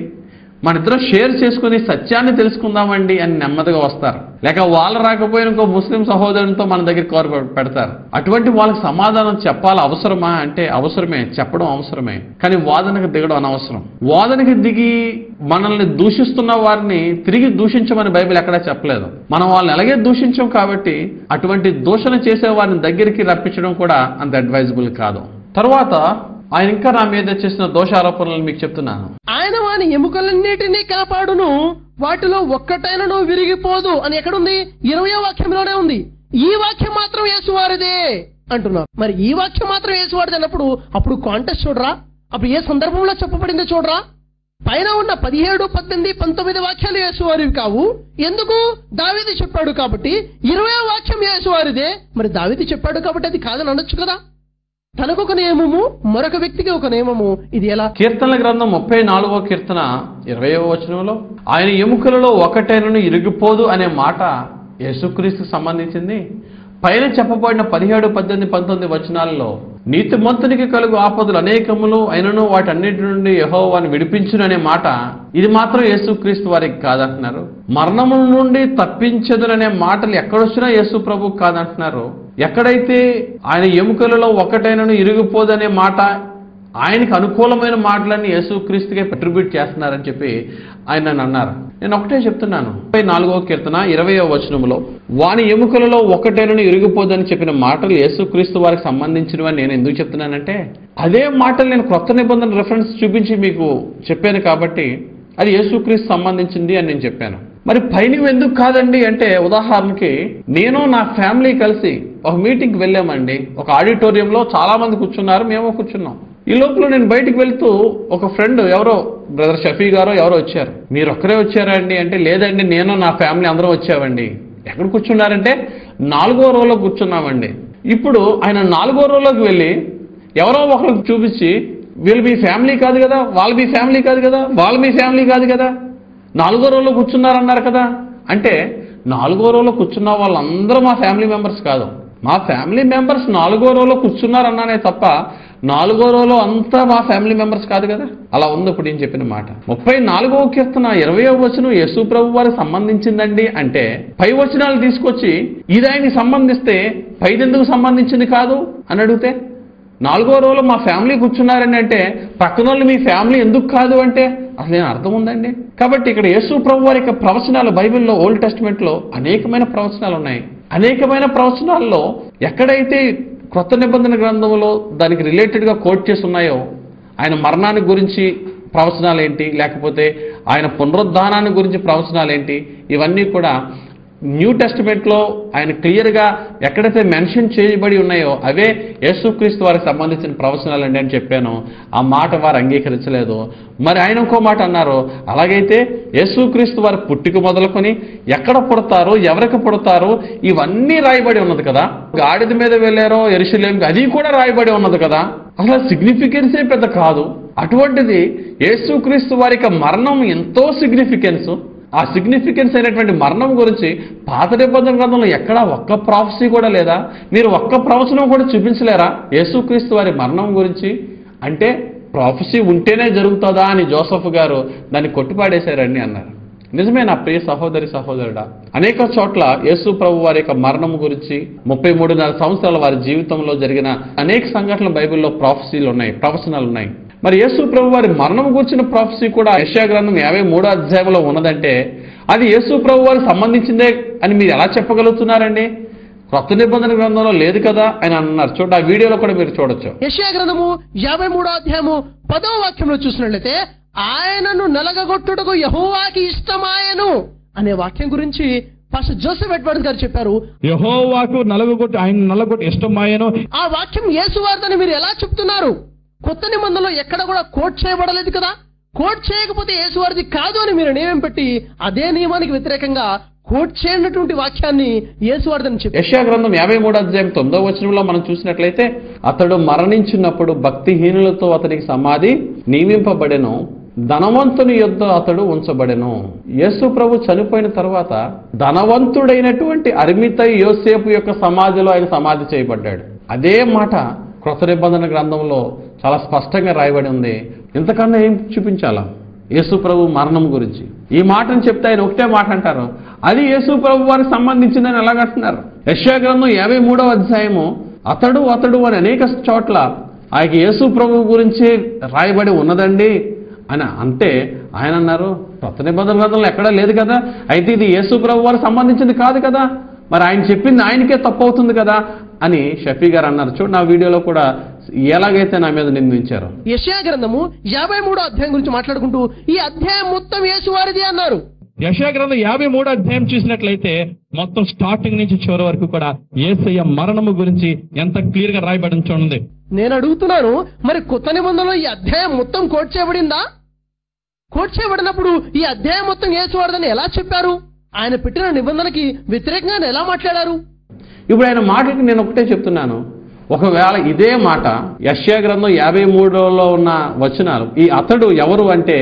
మన ఇద్దరం షేర్ చేసుకుని సత్యాన్ని తెలుసుకుందామండి అని నెమ్మదిగా వస్తారు. లేక వాళ్ళు రాకపోయిన ఇంకో ముస్లిం సహోదరునితో మన దగ్గర కోరు పెడతారు. అటువంటి వాళ్ళకి సమాధానం చెప్పాలి అవసరమా అంటే అవసరమే, చెప్పడం అవసరమే, కానీ వాదనకు దిగడం అనవసరం. వాదనకి దిగి మనల్ని దూషిస్తున్న వారిని తిరిగి దూషించమని బైబిల్ ఎక్కడా చెప్పలేదు. మనం వాళ్ళని ఎలాగే దూషించాం కాబట్టి అటువంటి దూషణ చేసే వారిని దగ్గరికి రప్పించడం కూడా అంత అడ్వైజబుల్ కాదు. తర్వాత ఆయన ఇంకా నా మీద చేసిన దోషారోపణలు మీకు చెప్తున్నాను. ఆయన వాని ఎముకలన్నిటినీ కాపాడును, వాటిలో ఒక్కటైనను విరిగిపోదు అని ఎక్కడుంది? 20వ వాక్యంలోనే ఉంది. ఈ వాక్యం మాత్రం యేసువారిదే అంటున్నారు. మరి ఈ వాక్యం మాత్రం యేసువారిది అన్నప్పుడు అప్పుడు కాంటెక్స్ట్ చూడరా, అప్పుడు ఏ సందర్భంలో చెప్పబడిందో చూడరా. పైన ఉన్న 17, 18, 19 వాక్యాలు యేసువారివి కావు. ఎందుకు? దావీదు చెప్పాడు కాబట్టి. 20వ వాక్యం యేసువారిదే. మరి దావీదు చెప్పాడు కాబట్టి అది కాదని అనొచ్చు కదా. తనకు ఒక నియమము, మరొక వ్యక్తికి ఒక నియమము. ఇది ఎలా? కీర్తనల గ్రంథం 34వ కీర్తన 20వ వచనంలో ఆయన ఎముకలలో ఒకటైనను ఇరిగిపోదు అనే మాట యేసుక్రీస్తుకు సంబంధించింది. పైన చెప్పబడిన 17, 18, 19 వచనాల్లో నీతిమంతునికి కలుగు ఆపదలు అనేకములు అయినను వాటన్నిటి నుండి యెహోవాను విడిపించును అనే మాట, ఇది మాత్రం యేసుక్రీస్తు వారికి కాదంటున్నారు. మరణముల నుండి తప్పించదుననే మాటలు ఎక్కడొచ్చినా యేసు ప్రభు కాదంటున్నారు. ఎక్కడైతే ఆయన ఎముకలలో ఒకటైనను ఇరిగిపోదనే మాట, ఆయనకు అనుకూలమైన మాటలన్నీ యేసుక్రీస్తుకే అట్రిబ్యూట్ చేస్తున్నారని చెప్పి ఆయన నన్ను అన్నారు. నేను ఒకటే చెప్తున్నాను, 34వ కీర్తన 20వ వచనంలో వాని ఎముకలలో ఒకటైనను ఇరిగిపోదని చెప్పిన మాటలు యేసుక్రీస్తు వారికి సంబంధించినవని నేను ఎందుకు చెప్తున్నానంటే, అదే మాటలు నేను క్రొత్త నిబంధన రెఫరెన్స్ చూపించి మీకు చెప్పాను కాబట్టి అది యేసుక్రీస్తు సంబంధించింది అని నేను చెప్పాను. మరి పైన ఎందుకు కాదండి అంటే, ఉదాహరణకి నేను నా ఫ్యామిలీ కలిసి ఒక మీటింగ్కి వెళ్ళామండి. ఒక ఆడిటోరియంలో చాలా మంది కూర్చున్నారు, మేము కూర్చున్నాం. ఈ లోపల నేను బయటికి వెళ్తూ ఒక ఫ్రెండ్ ఎవరో బ్రదర్ షఫీ గారో ఎవరో వచ్చారు. మీరు ఒక్కరే వచ్చారా అండి అంటే, లేదండి నేను నా ఫ్యామిలీ అందరం వచ్చామండి. ఎక్కడ కూర్చున్నారంటే 4వ రోలో కూర్చున్నామండి. ఇప్పుడు ఆయన 4వ రోలోకి వెళ్ళి ఎవరో ఒకరికి చూపించి, వీళ్ళు మీ ఫ్యామిలీ కాదు కదా, వాళ్ళు మీ ఫ్యామిలీ కాదు కదా, వాళ్ళు మీ ఫ్యామిలీ కాదు కదా, 4వ రోలో కూర్చున్నారన్నారు కదా అంటే, 4వ రోలో కూర్చున్న వాళ్ళందరూ మా ఫ్యామిలీ మెంబర్స్ కాదు. మా ఫ్యామిలీ మెంబర్స్ 4వ రోలో కూర్చున్నారన్నానే తప్ప 4వ రోలో అంతా మా ఫ్యామిలీ మెంబర్స్ కాదు కదా. అలా ఉంది ఇప్పుడు నేను చెప్పిన మాట. 34వ కీర్తన 20వ వచనం యేసు ప్రభు వారికి సంబంధించిందండి అంటే, పై వచనాలు తీసుకొచ్చి ఇది ఆయనకి సంబంధిస్తే పైదెందుకు సంబంధించింది కాదు అని అడిగితే, 4వ రోలో మా ఫ్యామిలీ కూర్చున్నారని అంటే పక్కన వాళ్ళు మీ ఫ్యామిలీ ఎందుకు కాదు అంటే అసలు ఏం అర్థం ఉందండి? కాబట్టి ఇక్కడ యేసు ప్రభు వారి యొక్క ప్రవచనాలు బైబిల్లో ఓల్డ్ టెస్టిమెంట్లో అనేకమైన ప్రవచనాలు ఉన్నాయి. అనేకమైన ప్రవచనాల్లో ఎక్కడైతే క్రొత్త నిబంధన గ్రంథంలో దానికి రిలేటెడ్గా కోట్ చేసి ఉన్నాయో, ఆయన మరణాన్ని గురించి ప్రవచనాలు ఏంటి, లేకపోతే ఆయన పునరుద్ధానాన్ని గురించి ప్రవచనాలు ఏంటి, ఇవన్నీ కూడా న్యూ టెస్టిమెంట్లో ఆయన క్లియర్గా ఎక్కడైతే మెన్షన్ చేయబడి ఉన్నాయో అవే యేసుక్రీస్తు వారికి సంబంధించిన ప్రవచనాలండి అని చెప్పాను. ఆ మాట వారు అంగీకరించలేదు. మరి ఆయన ఇంకో మాట అన్నారు, అలాగైతే యేసుక్రీస్తు వారి పుట్టిక మొదలుకొని ఎక్కడ పుడతారు, ఎవరికి పుడతారు, ఇవన్నీ రాయబడి ఉన్నది కదా. గాడిద మీద వెళ్ళారో యెరూషలేముకి, అది కూడా రాయబడి ఉన్నది కదా. అసలు సిగ్నిఫికెన్సే పెద్ద కాదు. అటువంటిది యేసుక్రీస్తు వారికి మరణం ఎంతో సిగ్నిఫికెన్స్. ఆ సిగ్నిఫికెన్స్ అయినటువంటి మరణం గురించి పాత నిబంధన గ్రంథంలో ఎక్కడా ఒక్క ప్రాఫెసీ కూడా లేదా? మీరు ఒక్క ప్రవచనం కూడా చూపించలేరా యేసుక్రీస్తు వారి మరణం గురించి? అంటే ప్రాఫెసీ ఉంటేనే జరుగుతుందా అని జోసెఫ్ గారు దాన్ని కొట్టిపాడేశారండి అన్నారు. నిజమే నా ప్రియ సహోదరి సహోదరుడా, అనేక చోట్ల యేసు ప్రభు వారి యొక్క మరణం గురించి 33.5 సంవత్సరాల వారి జీవితంలో జరిగిన అనేక సంఘటనలు బైబిల్లో ప్రాఫెసీలు ఉన్నాయి, ప్రవచనాలు ఉన్నాయి. మరి యేసు ప్రభు వారి మరణం గురించిన ప్రాఫెసీ కూడా యెషయా గ్రంథం 53వ అధ్యాయంలో ఉన్నదంటే అది యేసు ప్రభు వారికి సంబంధించిందే అని మీరు ఎలా చెప్పగలుగుతున్నారండి? క్రొత్త నిబంధన గ్రంథంలో లేదు కదా అని అన్నారు. చూడండి, ఆ వీడియోలో కూడా మీరు చూడొచ్చు. యెషయా గ్రంథము 53వ అధ్యాయము 10వ వాక్యంలో చూసినట్లయితే, ఆయనను నలగగొట్టుటకు యెహోవాకి ఇష్టమాయను అనే వాక్యం గురించి పాస్టర్ జోసెఫ్ ఎడ్వర్డ్స్ గారు చెప్పారు. యెహోవాకు నలగగొట్టి, ఆయన నలగొట్టి ఇష్టమాయను. ఆ వాక్యం యేసు వారిదని మీరు ఎలా చెప్తున్నారు? కొత్త నిబంధనలో ఎక్కడ కూడా కోట్ చేయబడలేదు కదా. కోట్ చేయకపోతే యేసు వారిది కాదు అని మీరు నియమం పెట్టి అదే నియమానికి వ్యతిరేకంగా కోట్ చేయనటువంటి వాక్యాన్ని యేసు వారిదని చెప్పారు. యెషయా గ్రంథం 53వ అధ్యాయం 9వ వచనంలో మనం చూసినట్లయితే, అతడు మరణించినప్పుడు భక్తిహీనులతో అతనికి సమాధి నియమింపబడెను, ధనవంతుని యొద్ద అతడు ఉంచబడెను. యేసు ప్రభు చనిపోయిన తర్వాత ధనవంతుడైనటువంటి అరిమితై యోసేపు యొక్క సమాధిలో ఆయన సమాధి చేయబడ్డాడు. అదే మాట క్రొత్త నిబంధన గ్రంథంలో చాలా స్పష్టంగా రాయబడి ఉంది. ఇంతకన్నా ఏం చూపించాలా యేసు ప్రభు మరణం గురించి? ఈ మాటను చెప్తే ఆయన ఒకటే మాట అంటారు, అది యేసు ప్రభు వారికి సంబంధించిందని ఎలాగంటున్నారు? యెషయా గ్రంథం 53వ అధ్యాయము అతడు అతడు అని అనేక చోట్ల ఆయన యేసు ప్రభు గురించి రాయబడి ఉన్నదండి అని అంటే ఆయన అన్నారు, కొత్త నిబంధన గ్రంథంలో ఎక్కడా లేదు కదా, అయితే ఇది యేసు ప్రభు వారికి సంబంధించింది కాదు కదా, మరి ఆయన చెప్పింది ఆయనకే తప్పు అవుతుంది కదా అని షఫీ గారు అన్నారు. చూడు, నా వీడియోలో కూడా ఎలాగైతే నా మీద నిందించారు. యెషయా గ్రంథము 53వ అధ్యాయం గురించి మాట్లాడుకుంటూ ఈ అధ్యాయం మొత్తం యేసు వారిది అన్నారు. యెషయా గ్రంథం 53వ అధ్యాయం చూసినట్లయితే మొత్తం స్టార్టింగ్ నుంచి చివరి వరకు కూడా యేసయ్య మరణము గురించి ఎంత క్లియర్ గా రాయబడి చూడండి. నేను అడుగుతున్నాను, మరి కొత్త నిబంధనలో ఈ అధ్యాయం మొత్తం కోట్ చేయబడిందా? కోట్ చేయబడినప్పుడు ఈ అధ్యాయం మొత్తం యేసు వారిదని ఎలా చెప్పారు? ఆయన పెట్టిన నిబంధనకి వ్యతిరేకంగా ఎలా మాట్లాడారు? ఇప్పుడు ఆయన మాటకి నేను ఒకటే చెప్తున్నాను, ఒకవేళ ఇదే మాట యెషయా గ్రంథం 53లో ఉన్న వచనాలు, ఈ అతడు ఎవరు అంటే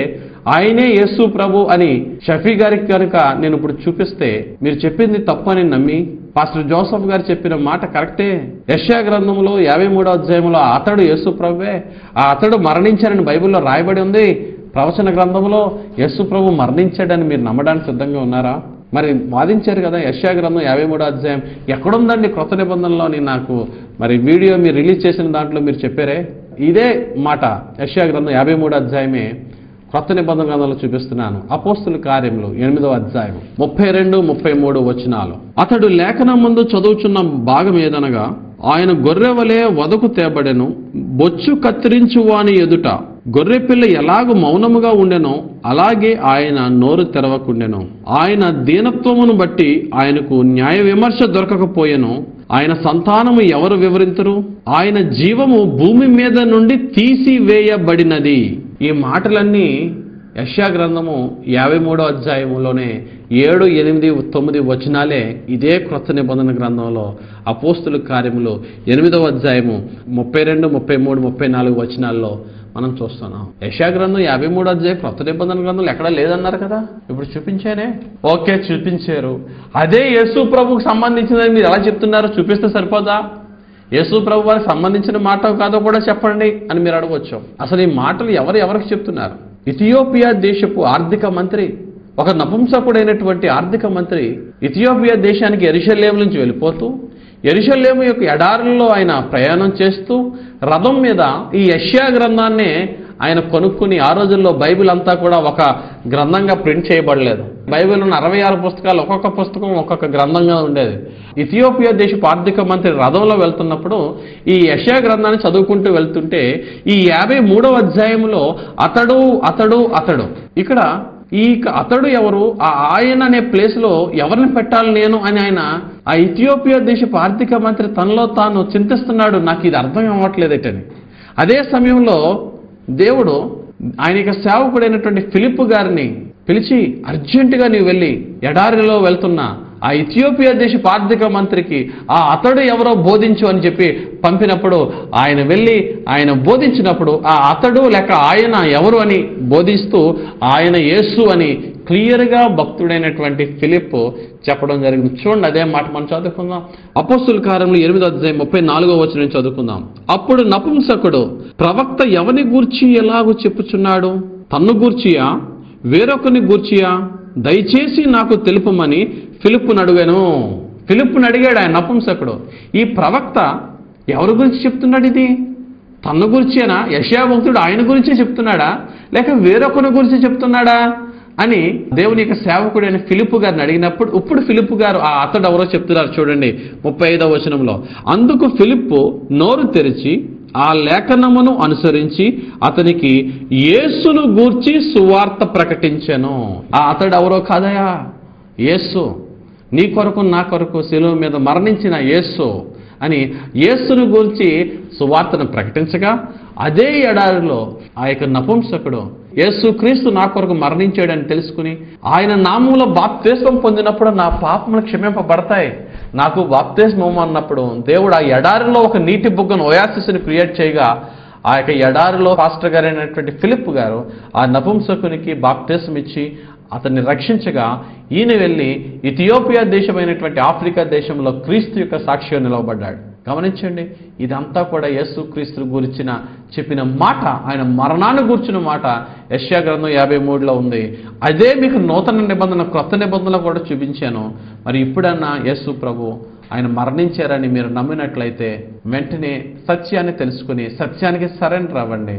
ఆయనే యేసు ప్రభు అని షఫీ గారికి కనుక నేను ఇప్పుడు చూపిస్తే మీరు చెప్పింది తప్పు అని నమ్మి పాస్టర్ జోసఫ్ గారు చెప్పిన మాట కరెక్టే. యెషయా గ్రంథంలో 53వ అధ్యాయంలో అతడు యేసు ప్రభువే, ఆ అతడు మరణించారని బైబిల్లో రాయబడి ఉంది. ప్రవచన గ్రంథంలో యేసు ప్రభు మరణించాడని మీరు నమ్మడానికి సిద్ధంగా ఉన్నారా? మరి వాదించారు కదా. యెషయా గ్రంథం 53వ అధ్యాయం ఎక్కడుందండి క్రొత్త నిబంధనలోని? నాకు మరి వీడియో మీరు రిలీజ్ చేసిన దాంట్లో మీరు చెప్పారే ఇదే మాట. యెషయా గ్రంథం 53వ అధ్యాయమే క్రొత్త నిబంధన గ్రంథంలో చూపిస్తున్నాను. అపోస్తుల కార్యములు 8వ అధ్యాయం 32, 33 వచనాలు. అతడు లేఖనం ముందు చదువుచున్న భాగం ఏదనగా, ఆయన గొర్రె వలె వదకు తేబడెను, బొచ్చు కత్తిరించు వాని ఎదుట గొర్రెపిల్ల ఎలాగూ మౌనముగా ఉండెనో అలాగే ఆయన నోరు తెరవకుండెను. ఆయన దీనత్వమును బట్టి ఆయనకు న్యాయ విమర్శ దొరకకపోయెను. ఆయన సంతానము ఎవరు వివరింతురు? ఆయన జీవము భూమి మీద నుండి తీసివేయబడినది. ఈ మాటలన్నీ యెషయా గ్రంథము 53వ అధ్యాయములోనే 7, 8, 9 వచనాలే ఇదే క్రొత్త నిబంధన గ్రంథంలో అపోస్తుల కార్యములు 8వ అధ్యాయము 32, 33, 34 వచనాల్లో మనం చూస్తున్నాం. యెషయా గ్రంథం 53వ అధ్యాయం క్రొత్త నిబంధన గ్రంథంలో ఎక్కడా లేదన్నారు కదా. ఇప్పుడు చూపించానే. ఓకే, చూపించారు. అదే యేసు ప్రభువుకు సంబంధించిందని మీరు ఎలా చెప్తున్నారు? చూపిస్తే సరిపోదా? యేసు ప్రభు వారికి సంబంధించిన మాట కాదో కూడా చెప్పండి అని మీరు అడగవచ్చు. అసలు ఈ మాటలు ఎవరికి చెప్తున్నారు? ఇథియోపియా దేశపు ఆర్థిక మంత్రి, ఒక నపుంసకుడైనటువంటి ఆర్థిక మంత్రి ఇథియోపియా దేశానికి యెరూషలేము నుంచి వెళ్ళిపోతూ యెరూషలేము యొక్క ఎడారుల్లో ఆయన ప్రయాణం చేస్తూ రథం మీద ఈ యెషయా గ్రంథాన్ని ఆయన కొనుక్కుని, ఆ రోజుల్లో బైబిల్ అంతా కూడా ఒక గ్రంథంగా ప్రింట్ చేయబడలేదు. బైబిల్ ఉన్న 66 పుస్తకాలు ఒక్కొక్క పుస్తకం ఒక్కొక్క గ్రంథంగా ఉండేది. ఇథియోపియా దేశపు ఆర్థిక మంత్రి రథంలో వెళ్తున్నప్పుడు ఈ యెషయా గ్రంథాన్ని చదువుకుంటూ వెళ్తుంటే ఈ 53వ అధ్యాయంలో అతడు ఇక్కడ ఈ అతడు ఎవరు, ఆ ఆయన అనే ప్లేస్లో ఎవరిని పెట్టాలి నేను అని ఆయన ఆ ఇథియోపియా దేశపు ఆర్థిక మంత్రి తనలో తాను చింతిస్తున్నాడు. నాకు ఇది అర్థం అవ్వట్లేదేటని. అదే సమయంలో దేవుడు ఆయన యొక్క సేవకుడైనటువంటి ఫిలిప్పు గారిని పిలిచి, అర్జెంటుగా నీవు వెళ్ళి ఎడారిలో వెళ్తున్న ఆ ఇథియోపియా దేశపు ఆర్థిక మంత్రికి ఆ అతడు ఎవరో బోధించు అని చెప్పి పంపినప్పుడు ఆయన వెళ్ళి ఆయన బోధించినప్పుడు ఆ అతడు లేక ఆయన ఎవరు అని బోధిస్తూ ఆయన యేసు అని క్లియర్గా భక్తుడైనటువంటి ఫిలిప్ చెప్పడం జరిగింది. చూడండి, అదే మాట మనం చదువుకుందాం. అపోస్తుల కార్యములు 8వ అధ్యాయం 34వ వచనం చదువుకుందాం. అప్పుడు నపుంసకుడు, ప్రవక్త ఎవని గూర్చి ఎలాగూ చెప్పుచున్నాడు? తన్ను గూర్చియా వేరొకని గూర్చియా? దయచేసి నాకు తెలుపమని ఫిలిప్పును అడిగాను. ఫిలిప్పును అడిగాడు ఆయన నపుంసకుడు, ఈ ప్రవక్త ఎవరి గురించి చెప్తున్నాడు? ఇది తన్ను గురించేనా? యెషయా భక్తుడు ఆయన గురించే చెప్తున్నాడా లేక వేరొకరి గురించి చెప్తున్నాడా అని దేవుని యొక్క సేవకుడైన ఫిలిప్పు గారిని అడిగినప్పుడు ఇప్పుడు ఫిలిప్పు గారు ఆ అతడు ఎవరో చెప్తున్నారు. చూడండి 35వ వచనంలో, అందుకు ఫిలిప్పు నోరు తెరిచి ఆ లేఖనమును అనుసరించి అతనికి యేసును గూర్చి సువార్త ప్రకటించెను. ఆ అతడు ఎవరో కాదయా, యేసు, నీ కొరకు నా కొరకు శిలువ మీద మరణించిన యేసు అని యేసును గూర్చి సువార్తను ప్రకటించగా అదే ఎడారిలో ఆ యొక్క నపుంసకుడు యేసు క్రీస్తు నా కొరకు మరణించాడని తెలుసుకుని ఆయన నామములో బాప్తిస్మం పొందినప్పుడు నా పాపములు క్షమింపబడతాయి, నాకు బాప్తిస్మం అన్నప్పుడు దేవుడు ఆ ఎడారిలో ఒక నీటి బుగ్గను ఓయాసిస్ని క్రియేట్ చేయగా ఆ యొక్క ఎడారిలో పాస్టర్ గారు అయినటువంటి ఫిలిప్ గారు ఆ నపుంసకునికి బాప్తిస్మం ఇచ్చి అతన్ని రక్షించగా ఈయన వెళ్ళి ఇథియోపియా దేశమైనటువంటి ఆఫ్రికా దేశంలో క్రీస్తు యొక్క సాక్షిగా నిలవబడ్డాడు. గమనించండి, ఇదంతా కూడా యేసు క్రీస్తు గురించిన చెప్పిన మాట, ఆయన మరణాన్ని గురించిన మాట యెషయా గ్రంథం 53లో ఉంది. అదే మీకు నూతన నిబంధన క్రొత్త నిబంధనలో కూడా చూపించాను. మరి ఇప్పుడన్నా యేసు ప్రభు ఆయన మరణించారని మీరు నమ్మినట్లయితే వెంటనే సత్యాన్ని తెలుసుకుని సత్యానికి సరెండర్ అవ్వండి.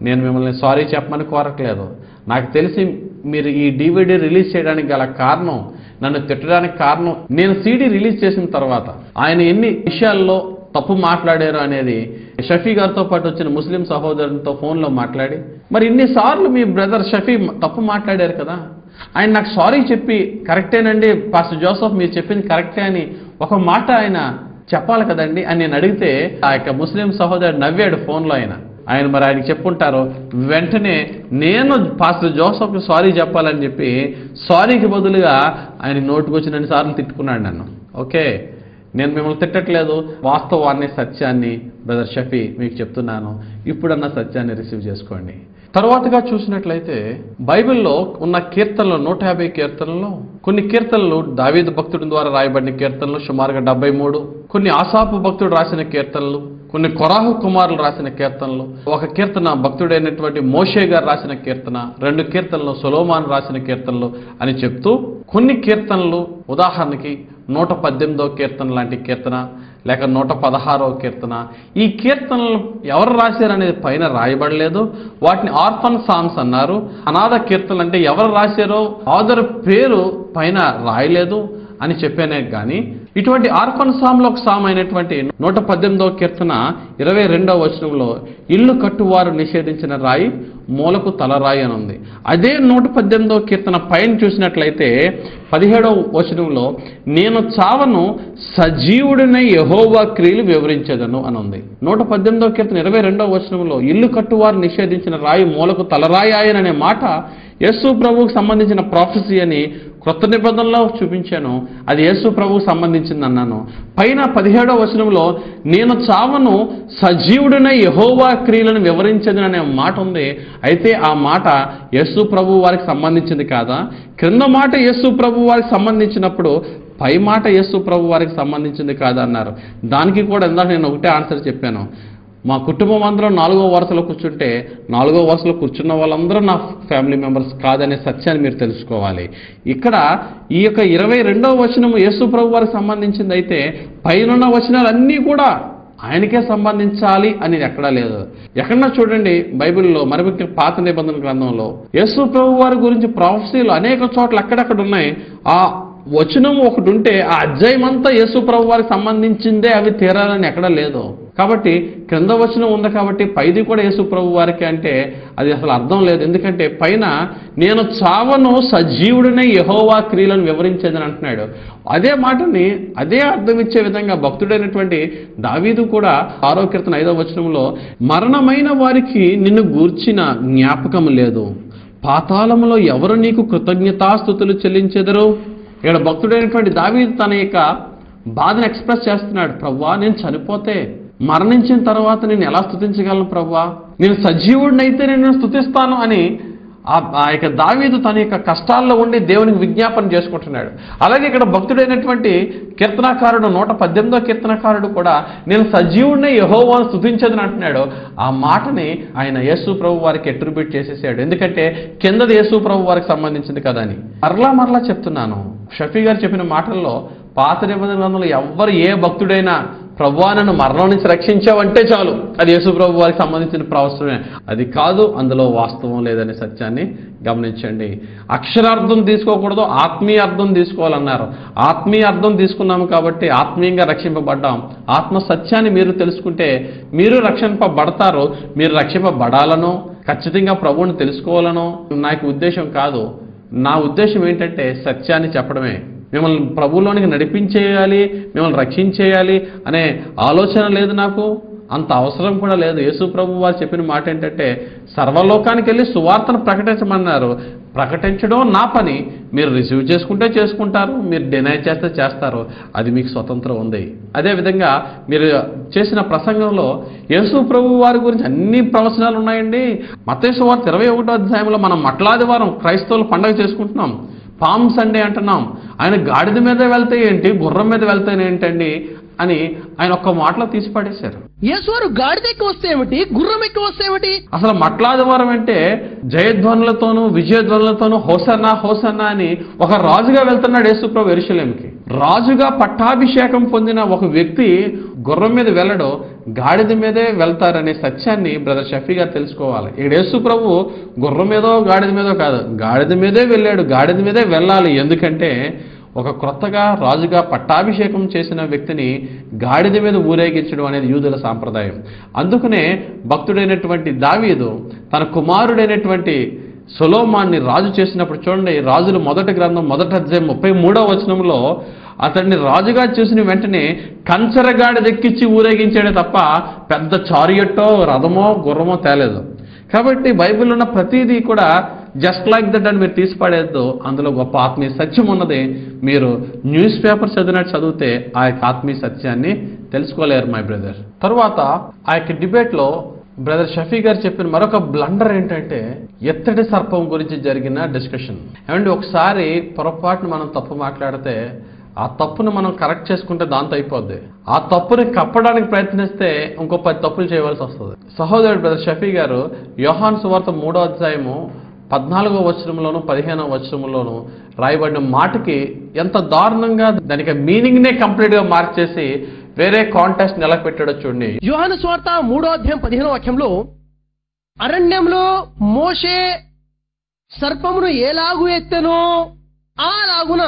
నేను మిమ్మల్ని సారీ చెప్పమని కోరట్లేదు. నాకు తెలిసి మీరు ఈ DVD రిలీజ్ చేయడానికి గల కారణం, నన్ను తిట్టడానికి కారణం, నేను CD రిలీజ్ చేసిన తర్వాత ఆయన ఎన్ని విషయాల్లో తప్పు మాట్లాడారు అనేది షఫీ గారితో పాటు వచ్చిన ముస్లిం సహోదరునితో ఫోన్లో మాట్లాడి, మరి ఇన్నిసార్లు మీ బ్రదర్ షఫీ తప్పు మాట్లాడారు కదా, ఆయన నాకు సారీ చెప్పి కరెక్టేనండి పాస్టర్ జోసఫ్ మీరు చెప్పింది కరెక్టే అని ఒక మాట ఆయన చెప్పాలి కదండి అని నేను అడిగితే ఆ యొక్క ముస్లిం సహోదరుడు నవ్వాడు ఫోన్లో. ఆయన మరి ఆయనకి చెప్పుంటారు, వెంటనే నేను పాస్టర్ జోసఫ్కి సారీ చెప్పాలని చెప్పి సారీకి బదులుగా ఆయన నోటుకు వచ్చిన సార్లు తిట్టుకున్నాడు నన్ను. ఓకే, నేను మిమ్మల్ని తిట్టట్లేదు, వాస్తవాన్ని సత్యాన్ని బ్రదర్ షఫీ మీకు చెప్తున్నాను. ఇప్పుడన్నా సత్యాన్ని రిసీవ్ చేసుకోండి. తరువాతగా చూసినట్లయితే బైబిల్లో ఉన్న కీర్తనలు 150 కీర్తనల్లో కొన్ని కీర్తనలు దావీదు భక్తుడి ద్వారా రాయబడిన కీర్తనలు సుమారుగా 73, కొన్ని ఆసాపు భక్తుడు రాసిన కీర్తనలు, కొన్ని కొరాహు కుమారులు రాసిన కీర్తనలు, ఒక కీర్తన భక్తుడైనటువంటి మోషే గారు రాసిన కీర్తన, 2 కీర్తనలు సొలొమోను రాసిన కీర్తనలు అని చెప్తూ కొన్ని కీర్తనలు, ఉదాహరణకి 118వ కీర్తన లాంటి కీర్తన లేక 116వ కీర్తన, ఈ కీర్తనలు ఎవరు రాశారు అనేది పైన రాయబడలేదు. వాటిని ఆర్ఫన్ సాంగ్స్ అన్నారు. అనాథ కీర్తనలు అంటే ఎవరు రాశారో ఆథర్ పేరు పైన రాయలేదు అని చెప్పానే కానీ ఇటువంటి ఆర్ఫన్ సామ్లో ఒక సామ్ అయినటువంటి 118వ కీర్తన 22వ వచనంలో ఇల్లు కట్టువారు నిషేధించిన రాయి మూలకు తలరాయి అని ఉంది. అదే 118వ కీర్తన పైన చూసినట్లయితే 17వ వచనంలో నేను చావను సజీవుడినై యెహోవా క్రియలు వివరించదను అని ఉంది. 118వ కీర్తన 22వ వచనంలో ఇల్లు కట్టువారు నిషేధించిన రాయి మూలకు తలరాయి అనే మాట యేసు ప్రభువుకు సంబంధించిన ప్రాఫెసీ అని క్రొత్త నిబంధనలో చూపించాను. అది యేసు ప్రభువుకు సంబంధించింది అన్నాను. పైన 17వ వచనంలో నేను చావను సజీవుడినై యెహోవా క్రియలను వివరించదని అనే మాట ఉంది. అయితే ఆ మాట యేసు ప్రభువు వారికి సంబంధించింది కాదా? క్రింద మాట యేసు ప్రభువు వారికి సంబంధించినప్పుడు పై మాట యేసు ప్రభు వారికి సంబంధించింది కాదా అన్నారు. దానికి కూడా ఇందాక నేను ఒకటే ఆన్సర్ చెప్పాను. మా కుటుంబం అందరూ 4వ వరుసలో కూర్చుంటే 4వ వరుసలో కూర్చున్న వాళ్ళందరూ నా ఫ్యామిలీ మెంబర్స్ కాదనే సత్యాన్ని మీరు తెలుసుకోవాలి. ఇక్కడ ఈ యొక్క 22వ వచనము యేసు ప్రభు వారికి సంబంధించింది అయితే పైనున్న వచనాలన్నీ కూడా ఆయనకే సంబంధించాలి అని ఎక్కడా లేదు. ఎక్కడన్నా చూడండి బైబిల్లో, మరి ముఖ్యంగా పాత నిబంధన గ్రంథంలో యేసు ప్రభు వారి గురించి ప్రాఫెసీలు అనేక చోట్ల అక్కడక్కడ ఉన్నాయి. ఆ వచనం ఒకటి ఉంటే ఆ అధ్యాయం అంతా యేసు ప్రభు వారికి సంబంధించిందే అవి తీరాలని ఎక్కడా లేదు. కాబట్టి క్రింద వచనం ఉంది కాబట్టి పైది కూడా యేసు ప్రభు వారికి అంటే అది అసలు అర్థం లేదు. ఎందుకంటే పైన నేను చావను సజీవుడినై యెహోవా క్రియలను వివరించేదని అంటున్నాడు. అదే మాటని అదే అర్థం ఇచ్చే విధంగా భక్తుడైనటువంటి దావీదు కూడా 6వ కీర్తన 5వ వచనంలో మరణమైన వారికి నిన్ను గూర్చిన జ్ఞాపకం లేదు, పాతాళములో ఎవరు నీకు కృతజ్ఞతాస్తుతులు చెల్లించెదరు. ఇక్కడ భక్తుడైనటువంటి దావీదు తన యొక్క బాధను ఎక్స్ప్రెస్ చేస్తున్నాడు. ప్రభువా, నేను చనిపోతే మరణించిన తర్వాత నేను ఎలా స్తుతించగలను ప్రభువా? నేను సజీవుడినైతే నేను స్తుతిస్తాను అని ఆ యొక్క దావీదు తన యొక్క కష్టాల్లో ఉండి దేవునికి విజ్ఞాపన చేసుకుంటున్నాడు. అలాగే ఇక్కడ భక్తుడైనటువంటి కీర్తనాకారుడు 118వ కీర్తనాకారుడు కూడా నేను సజీవుడిని యెహోవాను స్తుతించదని అంటున్నాడు. ఆ మాటని ఆయన యేసు ప్రభు వారికి అట్రిబ్యూట్ చేసేసాడు. ఎందుకంటే కిందది యేసు ప్రభు వారికి సంబంధించింది కదా అని. మరలా చెప్తున్నాను, షఫీ గారు చెప్పిన మాటల్లో పాత నిబంధన గ్రంథంలో ఎవ్వరు ఏ భక్తుడైనా ప్రభువా నన్ను మరణం నుంచి రక్షించావంటే చాలు అది యేసు ప్రభు వారికి సంబంధించిన ప్రవచనమే. అది కాదు, అందులో వాస్తవం లేదనే సత్యాన్ని గమనించండి. అక్షరార్థం తీసుకోకూడదు, ఆత్మీయ అర్థం తీసుకోవాలన్నారు. ఆత్మీయ అర్థం తీసుకున్నాము కాబట్టి ఆత్మీయంగా రక్షింపబడ్డాం. ఆత్మ సత్యాన్ని మీరు తెలుసుకుంటే మీరు రక్షింపబడతారు. మీరు రక్షింపబడాలనో ఖచ్చితంగా ప్రభువుని తెలుసుకోవాలనో నాకు ఉద్దేశం కాదు. నా ఉద్దేశం ఏంటంటే సత్యాన్ని చెప్పడమే. మిమ్మల్ని ప్రభువులోనికి నడిపించేయాలి, మిమ్మల్ని రక్షించేయాలి అనే ఆలోచన లేదు నాకు, అంత అవసరం కూడా లేదు. యేసు ప్రభు వారు చెప్పిన మాట ఏంటంటే సర్వలోకానికి వెళ్ళి సువార్తను ప్రకటించమన్నారు. ప్రకటించడం నా పని. మీరు రిసీవ్ చేసుకుంటే చేసుకుంటారు, మీరు డినై చేస్తే చేస్తారు. అది మీకు స్వతంత్రం ఉంది. అదేవిధంగా మీరు చేసిన ప్రసంగంలో యేసు ప్రభు వారి గురించి అన్ని ప్రవచనాలు ఉన్నాయండి. మత్తయి సువార్త 21వ అధ్యాయంలో మనం మట్లాదివారం క్రైస్తవులు పండుగ చేసుకుంటున్నాం, పామ్ సండే అంటున్నాం. ఆయన గాడిద మీద వెళ్తే ఏంటి, గుర్రం మీద వెళ్తే ఏంటండి అని ఆయన ఒక్క మాటలో తీసి పడేశారు. యేసువారు గాడిద ఎక్కి వస్తే ఏమిటి, గుర్రం ఎక్కి వస్తే ఏమిటి? అసలు మట్లాదివారం అంటే జయధ్వనులతోనూ విజయధ్వనులతోనూ హోసన్నా హోసన్నా అని ఒక రాజుగా వెళ్తున్నాడు యేసు ప్రభు యెరూషలేముకి. రాజుగా పట్టాభిషేకం పొందిన ఒక వ్యక్తి గుర్రం మీద వెళ్ళడు, గాడిద మీదే వెళ్తారనే సత్యాన్ని బ్రదర్ షఫీ గారు తెలుసుకోవాలి. ఇక్కడ యేసు ప్రభు గుర్రం మీదో గాడిద మీదో కాదు, గాడిద మీదే వెళ్ళాడు, గాడిద మీదే వెళ్ళాలి. ఎందుకంటే ఒక క్రొత్తగా రాజుగా పట్టాభిషేకం చేసిన వ్యక్తిని గాడిద మీద ఊరేగించడం అనేది యూదుల సాంప్రదాయం. అందుకనే భక్తుడైనటువంటి దావీదు తన కుమారుడైనటువంటి సొలొమోనుని రాజు చేసినప్పుడు చూడండి, రాజుల మొదటి గ్రంథం 1వ అధ్యాయం 33వ వచనంలో అతన్ని రాజుగా చూసిన వెంటనే కంచరగాడిదెక్కించి ఊరేగించాడే తప్ప పెద్ద చారియట్టో రథమో గుర్రమో తేలేదు. కాబట్టి బైబిల్ ఉన్న ప్రతిదీ కూడా జస్ట్ లైక్ దట్ అని మీరు తీసిపడేద్దు. అందులో గొప్ప ఆత్మీయ సత్యం ఉన్నది. మీరు న్యూస్ పేపర్ చదివితే ఆ యొక్క ఆత్మీయ సత్యాన్ని తెలుసుకోలేరు మై బ్రదర్. తరువాత ఆ యొక్క డిబేట్లో బ్రదర్ షఫీ గారు చెప్పిన మరొక బ్లండర్ ఏంటంటే ఎత్తడి సర్పం గురించి జరిగిన డిస్కషన్. ఏమంటే ఒకసారి పొరపాటును మనం తప్పు మాట్లాడితే ఆ తప్పును మనం కరెక్ట్ చేసుకుంటే దాంతో అయిపోద్ది. ఆ తప్పుని కప్పడానికి ప్రయత్నిస్తే ఇంకో 10 తప్పులు చేయవలసి వస్తుంది. సహోదరుడు బ్రదర్ షఫీ గారు యోహాను సువార్త 3వ అధ్యాయము 14వ వచనంలోను 15వ వచనంలోను రాయబడిన మాటకి ఎంత దారుణంగా దానికి మీనింగ్నే కంప్లీట్ గా మార్చేసి వేరే కాంటెక్స్ట్ నిలబెట్టాడో చూడండి. యోహాను సువార్త 3వ అధ్యాయం 15వ వాక్యంలో, అరణ్యంలో మోషే సర్పమును ఎలాగు ఎత్తెనో అలాగున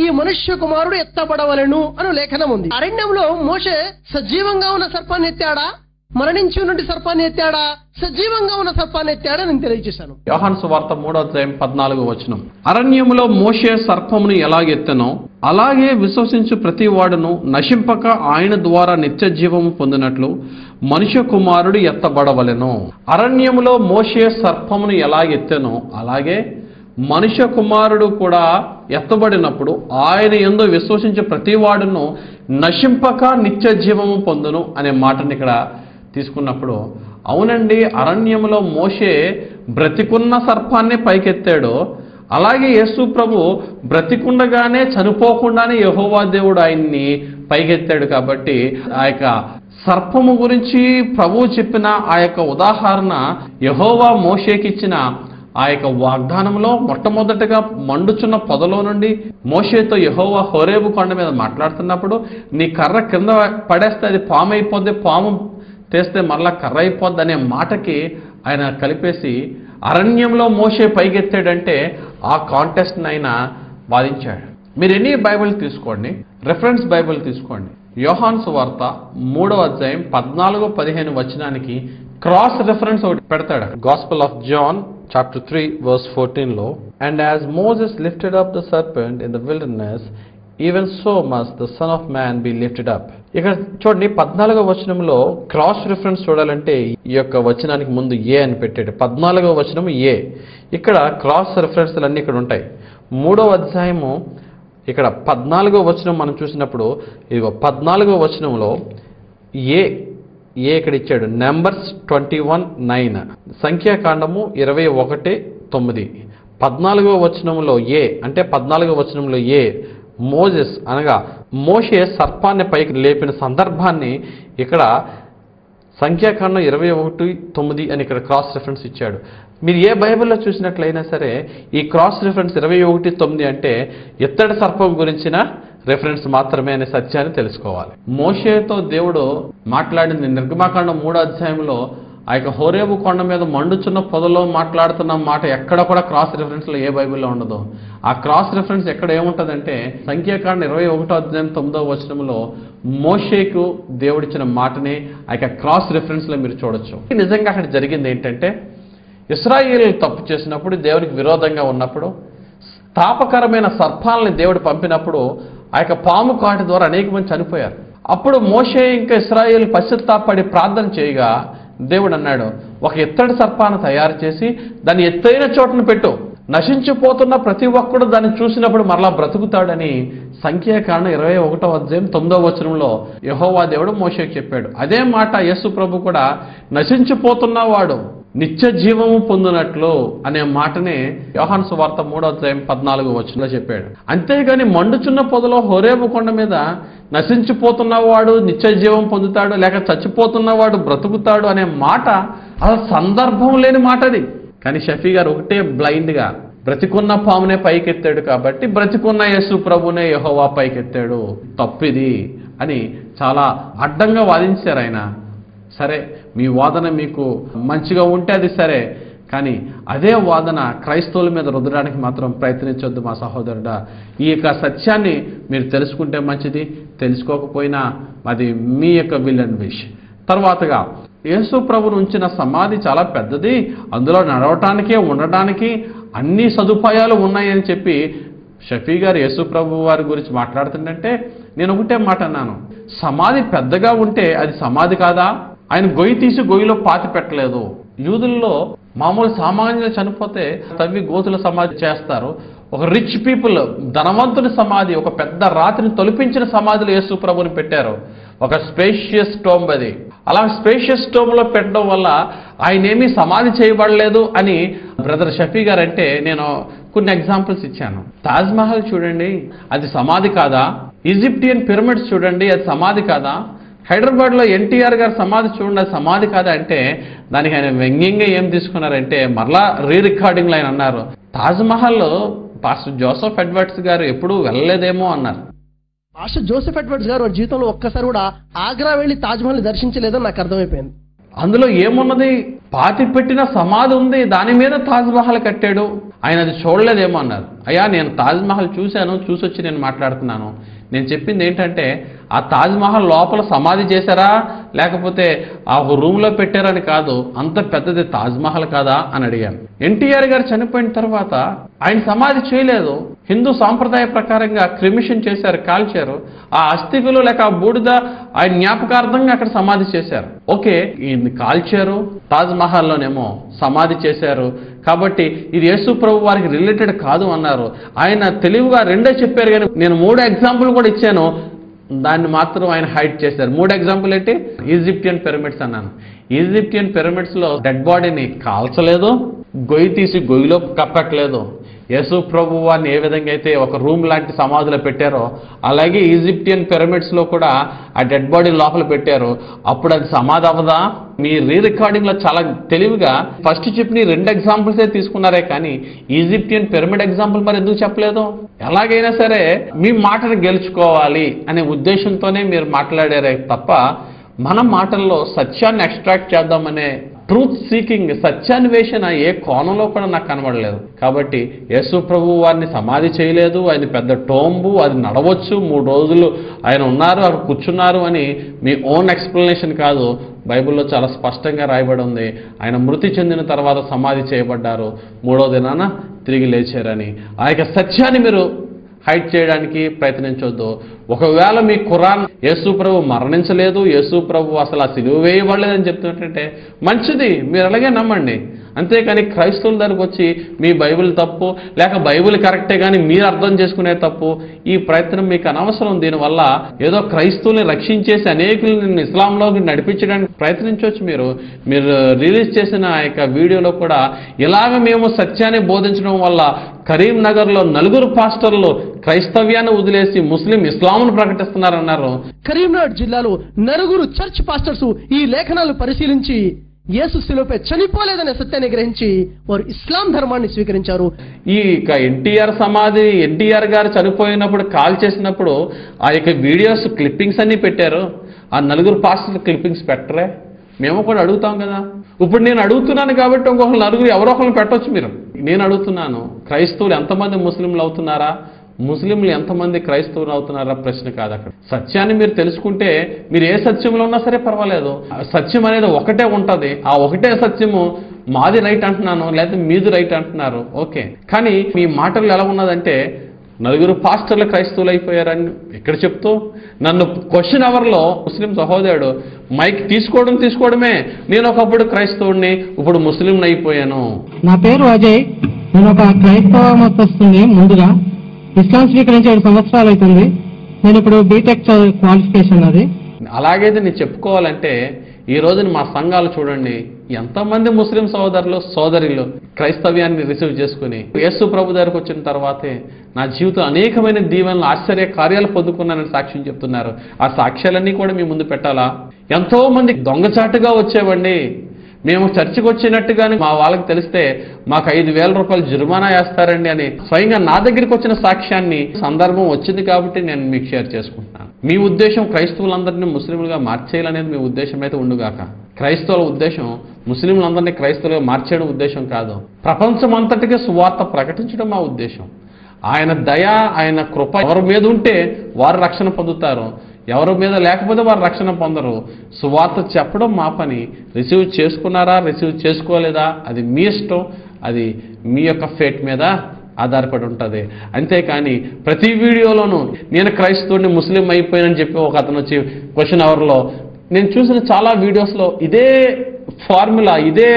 ఈ మనుష్య కుమారుడు ఎత్తబడవలెను అను లేఖనం ఉంది. అరణ్యంలో మోషే సజీవంగా ఉన్న సర్పాన్ని ఎత్తాడా, మరణించి ఉన్నటువంటి సర్పాన్ని ఎత్తాడా? సజీవంగా ఉన్న సర్పాన్ని ఎత్తాడా నేను తెలియజేశాను. యోహాను సువార్త 3వ అధ్యాయం 14వ వచనం, అరణ్యములో మోషే సర్పమును ఎలాగెత్తెనో అలాగే విశ్వసించు ప్రతి వాడును నశింపక ఆయన ద్వారా నిత్య జీవము పొందినట్లు మనుష్య కుమారుడు ఎత్తబడవలెను. అరణ్యములో మోషే సర్పమును ఎలాగెత్తెనో అలాగే మనుష్య కుమారుడు కూడా ఎత్తబడినప్పుడు ఆయన యందు విశ్వసించే ప్రతి వాడును నశింపక నిత్య జీవము పొందును అనే మాటని ఇక్కడ తీసుకున్నప్పుడు, అవునండి, అరణ్యములో మోషే బ్రతికున్న సర్పాన్ని పైకెత్తాడు, అలాగే యేసు ప్రభు బ్రతికుండగానే చనిపోకుండానే యెహోవా దేవుడు ఆయన్ని పైకెత్తాడు. కాబట్టి ఆ యొక్క సర్పము గురించి ప్రభువు చెప్పిన ఆ యొక్క ఉదాహరణ యెహోవా మోషేకిచ్చిన ఆ యొక్క వాగ్దానంలో మొట్టమొదటిగా మండుచున్న పొదలో నుండి మోషేతో యెహోవా హోరేబు కొండ మీద మాట్లాడుతున్నప్పుడు నీ కర్ర కింద పడేస్తే అది పాము అయిపోద్ది, పాము తెస్తే మళ్ళా కర్ర అయిపోద్ది అనే మాటకి ఆయన కలిపేసి అరణ్యంలో మోషే పైకెత్తాడంటే ఆ కాంటెస్ట్ని ఆయన వాదించాడు. మీరు ఎన్ని బైబిల్ తీసుకోండి, రెఫరెన్స్ బైబిల్ తీసుకోండి, యోహాను సువార్త 3వ అధ్యాయం 14-15 వచనానికి క్రాస్ రెఫరెన్స్ ఒకటి పెడతాడు. Gospel of John chapter 3 verse 14లో, and as Moses lifted up the serpent in the wilderness even so must the son of man be lifted up. ఇక్కడ చూడండి 14వ వచనంలో క్రాస్ రిఫరెన్స్ చూడాలంటే ఈ యొక్క వచనానికి ముందు ఏ అని పెట్టాడు. 14వ వచనం ఏ, ఇక్కడ క్రాస్ రిఫరెన్స్లు అన్ని ఇక్కడ ఉంటాయి. 3వ అధ్యాయము ఇక్కడ 14వ వచనం మనం చూసినప్పుడు ఇదిగో 14వ వచనంలో ఏ ఇక్కడ ఇచ్చాడు. నెంబర్స్ 21:9, సంఖ్యాకాండము 21:9. 14వ వచనంలో ఏ అంటే 14వ వచనంలో ఏ మోజెస్ అనగా మోషే సర్పాన్ని పైకి లేపిన సందర్భాన్ని ఇక్కడ సంఖ్యాకాండం 21:9 అని ఇక్కడ క్రాస్ రిఫరెన్స్ ఇచ్చాడు. మీరు ఏ బైబిల్లో చూసినట్లయినా సరే ఈ క్రాస్ రిఫరెన్స్ 21:9 అంటే ఎత్తడి సర్పం గురించిన రెఫరెన్స్ మాత్రమే అనే సత్యాన్ని తెలుసుకోవాలి. మోషేతో దేవుడు మాట్లాడింది నిర్గమాకాండం 3వ అధ్యాయంలో ఆ యొక్క హోరేబు కొండ మీద మండుచున్న పొదలో మాట్లాడుతున్న మాట ఎక్కడ కూడా క్రాస్ రిఫరెన్స్లో ఏ బైబిల్లో ఉండదు. ఆ క్రాస్ రిఫరెన్స్ ఎక్కడ ఏముంటుందంటే సంఖ్యాకాండం 21వ అధ్యాయం 9వ వచనంలో మోషేకు దేవుడిచ్చిన మాటని ఆ యొక్క క్రాస్ రిఫరెన్స్లో మీరు చూడొచ్చు. నిజంగా అక్కడ జరిగింది ఏంటంటే ఇశ్రాయేలీయులు తప్పు చేసినప్పుడు, దేవునికి విరోధంగా ఉన్నప్పుడు, తాపకరమైన సర్పాలని దేవుడు పంపినప్పుడు ఆ యొక్క పాము కాటు ద్వారా అనేక మంది చనిపోయారు. అప్పుడు మోషే ఇంకా ఇశ్రాయేలు పశ్చాత్తాపడి ప్రార్థన చేయగా దేవుడు అన్నాడు, ఒక ఎత్తడి సర్పాన్ని తయారు చేసి దాన్ని ఎత్తైన చోటను పెట్టు, నశించిపోతున్న ప్రతి ఒక్కడు దాన్ని చూసినప్పుడు మరలా బ్రతుకుతాడని సంఖ్యాకాండం 21వ అధ్యాయం 9వ వచనంలో యెహోవా దేవుడు మోషేకి చెప్పాడు. అదే మాట యేసు ప్రభు కూడా నశించిపోతున్నవాడు నిత్య జీవము పొందినట్లు అనే మాటనే యోహాను సువార్త 3వ అధ్యాయం 14వ వచనంలో చెప్పాడు. అంతేగాని మండుచున్న పొదలో హోరేబు కొండ మీద నశించిపోతున్నవాడు నిత్య జీవం పొందుతాడు లేక చచ్చిపోతున్నవాడు బ్రతుకుతాడు అనే మాట అసలు సందర్భం లేని మాట అది. కానీ షఫీ గారు ఒకటే బ్లైండ్గా బ్రతికున్న పామునే పైకెత్తాడు కాబట్టి బ్రతికున్న యేసు ప్రభునే యెహోవా పైకెత్తాడు, తప్పిది అని చాలా అడ్డంగా వాదించారు ఆయన. సరే, మీ వాదన మీకు మంచిగా ఉంటే అది సరే, కానీ అదే వాదన క్రైస్తవుల మీద రుద్దడానికి మాత్రం ప్రయత్నించొద్దు మా సహోదరుడా. ఈ యొక్క సత్యాన్ని మీరు తెలుసుకుంటే మంచిది, తెలుసుకోకపోయినా అది మీ యొక్క విల్ అండ్ విష్. తర్వాతగా యేసు ప్రభును ఉంచిన సమాధి చాలా పెద్దది, అందులో నడవటానికే ఉండడానికి అన్ని సదుపాయాలు ఉన్నాయని చెప్పి షఫీ గారు యేసు ప్రభు వారి గురించి మాట్లాడుతుందంటే నేను ఒకటే మాట అన్నాను, సమాధి పెద్దగా ఉంటే అది సమాధి కాదా? ఆయన గొయ్యి తీసి గొయ్యిలో పాతి పెట్టలేదు. యూదుల్లో మామూలు సామాన్యులు చనిపోతే తవ్వి గోతుల సమాధి చేస్తారు. ఒక రిచ్ పీపుల్ ధనవంతుని సమాధి, ఒక పెద్ద రాతిని తొలిపించిన సమాధిలో యేసు ప్రభుని పెట్టారు. ఒక స్పేషియస్ టోంబ్ అది. అలా స్పేషియస్ టోంబ్లో పెట్టడం వల్ల ఆయన ఏమీ సమాధి చేయబడలేదు అని బ్రదర్ షఫీ గారు అంటే నేను కొన్ని ఎగ్జాంపుల్స్ ఇచ్చాను. తాజ్ మహల్ చూడండి, అది సమాధి కాదా? ఈజిప్టియన్ పిరమిడ్స్ చూడండి, అది సమాధి కాదా? హైదరాబాద్లో ఎన్టీఆర్ గారు సమాధి చూడండి, అది సమాధి కాదా అంటే దానికి ఆయన వ్యంగ్యంగా ఏం తీసుకున్నారంటే మరలా రికార్డింగ్లో ఆయన అన్నారు, తాజ్ మహల్లో పాస్టర్ జోసెఫ్ ఎడ్వర్డ్స్ గారు ఎప్పుడూ వెళ్ళలేదేమో అన్నారు. పాస్టర్ జోసెఫ్ ఎడ్వర్డ్స్ గారు వారి జీవితంలో ఒక్కసారి కూడా ఆగ్రా వెళ్లి తాజ్మహల్ దర్శించలేదని నాకు అర్థమైపోయింది. అందులో ఏమున్నది? పాతి పెట్టిన సమాధి ఉంది, దాని మీద తాజ్ మహల్ కట్టాడు, ఆయన అది చూడలేదేమో అన్నారు. అయ్యా నేను తాజ్ మహల్ చూశాను, చూసొచ్చి నేను మాట్లాడుతున్నాను. నేను చెప్పింది ఏంటంటే ఆ తాజ్ మహల్ లోపల సమాధి చేశారా లేకపోతే ఆ రూమ్లో పెట్టారని కాదు, అంత పెద్దది తాజ్ మహల్ కాదా అని అడిగాను. ఎన్టీఆర్ గారు చనిపోయిన తర్వాత ఆయన సమాధి చేయలేదు, హిందూ సాంప్రదాయ ప్రకారంగా క్రిమిషన్ చేశారు, కాల్చారు. ఆ అస్థికులు లేక ఆ బూడిద ఆయన జ్ఞాపకార్థంగా అక్కడ సమాధి చేశారు. ఓకే, ఈయన్ని కాల్చారు, తాజ్ మహల్లోనేమో సమాధి చేశారు కాబట్టి ఇది యేసు ప్రభు వారికి రిలేటెడ్ కాదు అన్నారు. ఆయన తెలివిగా రెండే చెప్పారు, కానీ నేను 3 ఎగ్జాంపుల్ కూడా ఇచ్చాను, దాన్ని మాత్రం ఆయన హైడ్ చేశారు. 3 ఎగ్జాంపుల్ ఏంటి? ఈజిప్టియన్ పిరమిడ్స్ అన్నాను. ఈజిప్టియన్ పిరమిడ్స్లో డెడ్ బాడీని కాల్చలేదు, గొయ్యి తీసి గొయ్యిలో కప్పట్లేదు. యేసు ప్రభు వారిని ఏ విధంగా అయితే ఒక రూమ్ లాంటి సమాధిలో పెట్టారో అలాగే ఈజిప్టియన్ పిరమిడ్స్లో కూడా ఆ డెడ్ బాడీ లోపల పెట్టారు. అప్పుడు అది సమాధి అవ్వదా? మీ రికార్డింగ్లో చాలా తెలివిగా ఫస్ట్ చెప్పిన 2 ఎగ్జాంపుల్సే తీసుకున్నారే కానీ ఈజిప్టియన్ పిరమిడ్ ఎగ్జాంపుల్ మరి ఎందుకు చెప్పలేదు? ఎలాగైనా సరే మీ మాటను గెలుచుకోవాలి అనే ఉద్దేశంతోనే మీరు మాట్లాడారే తప్ప మన మాటల్లో సత్యాన్ని ఎక్స్ట్రాక్ట్ చేద్దామనే ట్రూత్ సీకింగ్, సత్యాన్వేషణ ఏ కోణంలో కూడా నాకు కనబడలేదు. కాబట్టి యేసు ప్రభు వారిని సమాధి చేయలేదు, ఆయన పెద్ద టోంబు, అది నడవచ్చు, 3 రోజులు ఆయన ఉన్నారు, అక్కడ కూర్చున్నారు అని మీ ఓన్ ఎక్స్ప్లెనేషన్ కాదు. బైబిల్లో చాలా స్పష్టంగా రాయబడి ఉంది, ఆయన మృతి చెందిన తర్వాత సమాధి చేయబడ్డారు, 3వ దినాన తిరిగి లేచారని. ఆ యొక్క సత్యాన్ని మీరు హైడ్ చేయడానికి ప్రయత్నించొద్దు. ఒకవేళ మీ ఖురాన్ యేసు ప్రభు మరణించలేదు, యేసు ప్రభు అసలు ఆ సిలువ వేయబడలేదని చెప్తున్నట్టే మంచిది, మీరు అలాగే నమ్మండి. అంతేకాని క్రైస్తవుల దగ్గరకు వచ్చి మీ బైబిల్ తప్పు లేక బైబిల్ కరెక్టే కానీ మీరు అర్థం చేసుకునే తప్పు, ఈ ప్రయత్నం మీకు అనవసరం. దీనివల్ల ఏదో క్రైస్తవుల్ని రక్షించేసి అనేకుల్ని ఇస్లాంలోకి నడిపించడానికి ప్రయత్నించవచ్చు. మీరు రిలీజ్ చేసిన ఆ యొక్క వీడియోలో కూడా ఇలాగ మేము సత్యాన్ని బోధించడం వల్ల కరీంనగర్లో 4 పాస్టర్లు క్రైస్తవ్యాన్ని వదిలేసి ముస్లిం ఇస్లాంను ప్రకటిస్తున్నారన్నారు. కరీంనగర్ జిల్లాలో 4 చర్చ్ పాస్టర్స్ ఈ లేఖనాలు పరిశీలించి యేసు శిలువపై చనిపోలేదనే సత్యాన్ని గ్రహించి వారు ఇస్లాం ధర్మాన్ని స్వీకరించారు. ఈ ఎన్టీఆర్ సమాధి, ఎన్టీఆర్ గారు చనిపోయినప్పుడు కాల్ చేసినప్పుడు ఆ యొక్క వీడియోస్ క్లిప్పింగ్స్ అన్ని పెట్టారు. ఆ 4 పాస్టర్ల క్లిప్పింగ్స్ పెట్టరే? మేము కూడా అడుగుతాం కదా. ఇప్పుడు నేను అడుగుతున్నాను కాబట్టి ఇంకొక 4 ఎవరో ఒకరిని పెట్టవచ్చు. నేను అడుగుతున్నాను, క్రైస్తవులు ఎంతమంది ముస్లింలు అవుతున్నారా, ముస్లింలు ఎంతమంది క్రైస్తవులు అవుతున్నారా ప్రశ్న కాదు. అక్కడ సత్యాన్ని మీరు తెలుసుకుంటే మీరు ఏ సత్యంలో ఉన్నా సరే పర్వాలేదు. సత్యం అనేది ఒకటే ఉంటుంది, ఆ ఒకటే సత్యము మాది రైట్ అంటున్నాను లేకపోతే మీది రైట్ అంటున్నారు, ఓకే. కానీ మీ మాటలు ఎలా ఉన్నదంటే 4 పాస్టర్లు క్రైస్తవులు అయిపోయారని ఇక్కడ చెప్తూ నన్ను క్వశ్చన్ అవర్లో ముస్లిం సహోదరుడు మైక్ తీసుకోవడమే, నేను ఒకప్పుడు క్రైస్తవుడిని ఇప్పుడు ముస్లింని అయిపోయాను. నా పేరు అజయ్, నేను ఒక క్రైస్తవ మతస్థుని. ముందుగా ఇస్లాం స్వీకరించి 7 సంవత్సరాలు అవుతుంది. నేను ఇప్పుడు బీటెక్ క్వాలిఫికేషన్ అది. అలాగైతే నేను చెప్పుకోవాలంటే ఈ రోజున మా సంఘాలు చూడండి, ఎంతమంది ముస్లిం సోదరులు సోదరులు క్రైస్తవ్యాన్ని రిసీవ్ చేసుకుని యేసు ప్రభు దగ్గరకు వచ్చిన తర్వాతే నా జీవితం అనేకమైన దీవెనలు ఆశ్చర్య కార్యాలు పొందుకున్నానని సాక్ష్యం చెప్తున్నారు. ఆ సాక్ష్యాలన్నీ కూడా మీ ముందు పెట్టాలా? ఎంతో మంది దొంగచాటుగా వచ్చేవండి, మేము చర్చికి వచ్చినట్టుగానే మా వాళ్ళకి తెలిస్తే మాకు 5,000 రూపాయలు జుర్మానా వేస్తారండి అని స్వయంగా నా దగ్గరికి వచ్చిన సాక్ష్యాన్ని సందర్భం వచ్చింది కాబట్టి నేను మీకు షేర్ చేసుకుంటున్నాను. మీ ఉద్దేశం క్రైస్తవులందరినీ ముస్లింలుగా మార్చేయాలనేది మీ ఉద్దేశం అయితే ఉండుగాక. క్రైస్తవుల ఉద్దేశం ముస్లింలందరినీ క్రైస్తవులుగా మార్చేయడం ఉద్దేశం కాదు, ప్రపంచం అంతటికీ సువార్త ప్రకటించడం మా ఉద్దేశం. ఆయన దయ, ఆయన కృప ఎవరి మీద ఉంటే వారు రక్షణ పొందుతారు, ఎవరి మీద లేకపోతే వారు రక్షణ పొందరు. సువార్త చెప్పడం మా పని. రిసీవ్ చేసుకున్నారా, రిసీవ్ చేసుకోలేదా అది మీ ఇష్టం, అది మీ యొక్క ఫేట్ మీద ఆధారపడి ఉంటుంది. అంతేకాని ప్రతి వీడియోలోనూ నేను క్రైస్తవుడిని ముస్లిం అయిపోయానని చెప్పి ఒక అతను వచ్చి క్వశ్చన్ అవర్లో నేను చూసిన చాలా వీడియోస్లో ఇదే ఫార్ములా, ఇదే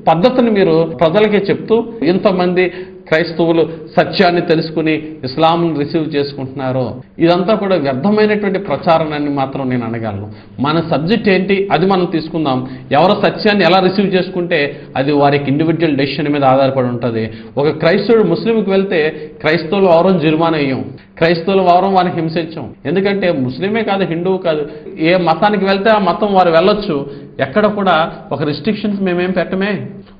పద్ధతిని మీరు ప్రజలకే చెప్తూ ఇంతమంది క్రైస్తవులు సత్యాన్ని తెలుసుకుని ఇస్లాంను రిసీవ్ చేసుకుంటున్నారో ఇదంతా కూడా వ్యర్థమైనటువంటి ప్రచారం అని మాత్రం నేను అనగలను. మన సబ్జెక్ట్ ఏంటి అది మనం తీసుకుందాం. ఎవరో సత్యాన్ని ఎలా రిసీవ్ చేసుకుంటే అది వారికి ఇండివిజువల్ డెసిషన్ మీద ఆధారపడి ఉంటుంది. ఒక క్రైస్తవుడు ముస్లింకి వెళ్తే క్రైస్తవులు వారం జుర్మానా వేయం, క్రైస్తవులు వారం వారిని హింసించం. ఎందుకంటే ముస్లిమే కాదు, హిందువు కాదు, ఏ మతానికి వెళ్తే ఆ మతం వారు వెళ్ళొచ్చు. ఎక్కడ కూడా ఒక రిస్ట్రిక్షన్స్ మేమేం పెట్టమే.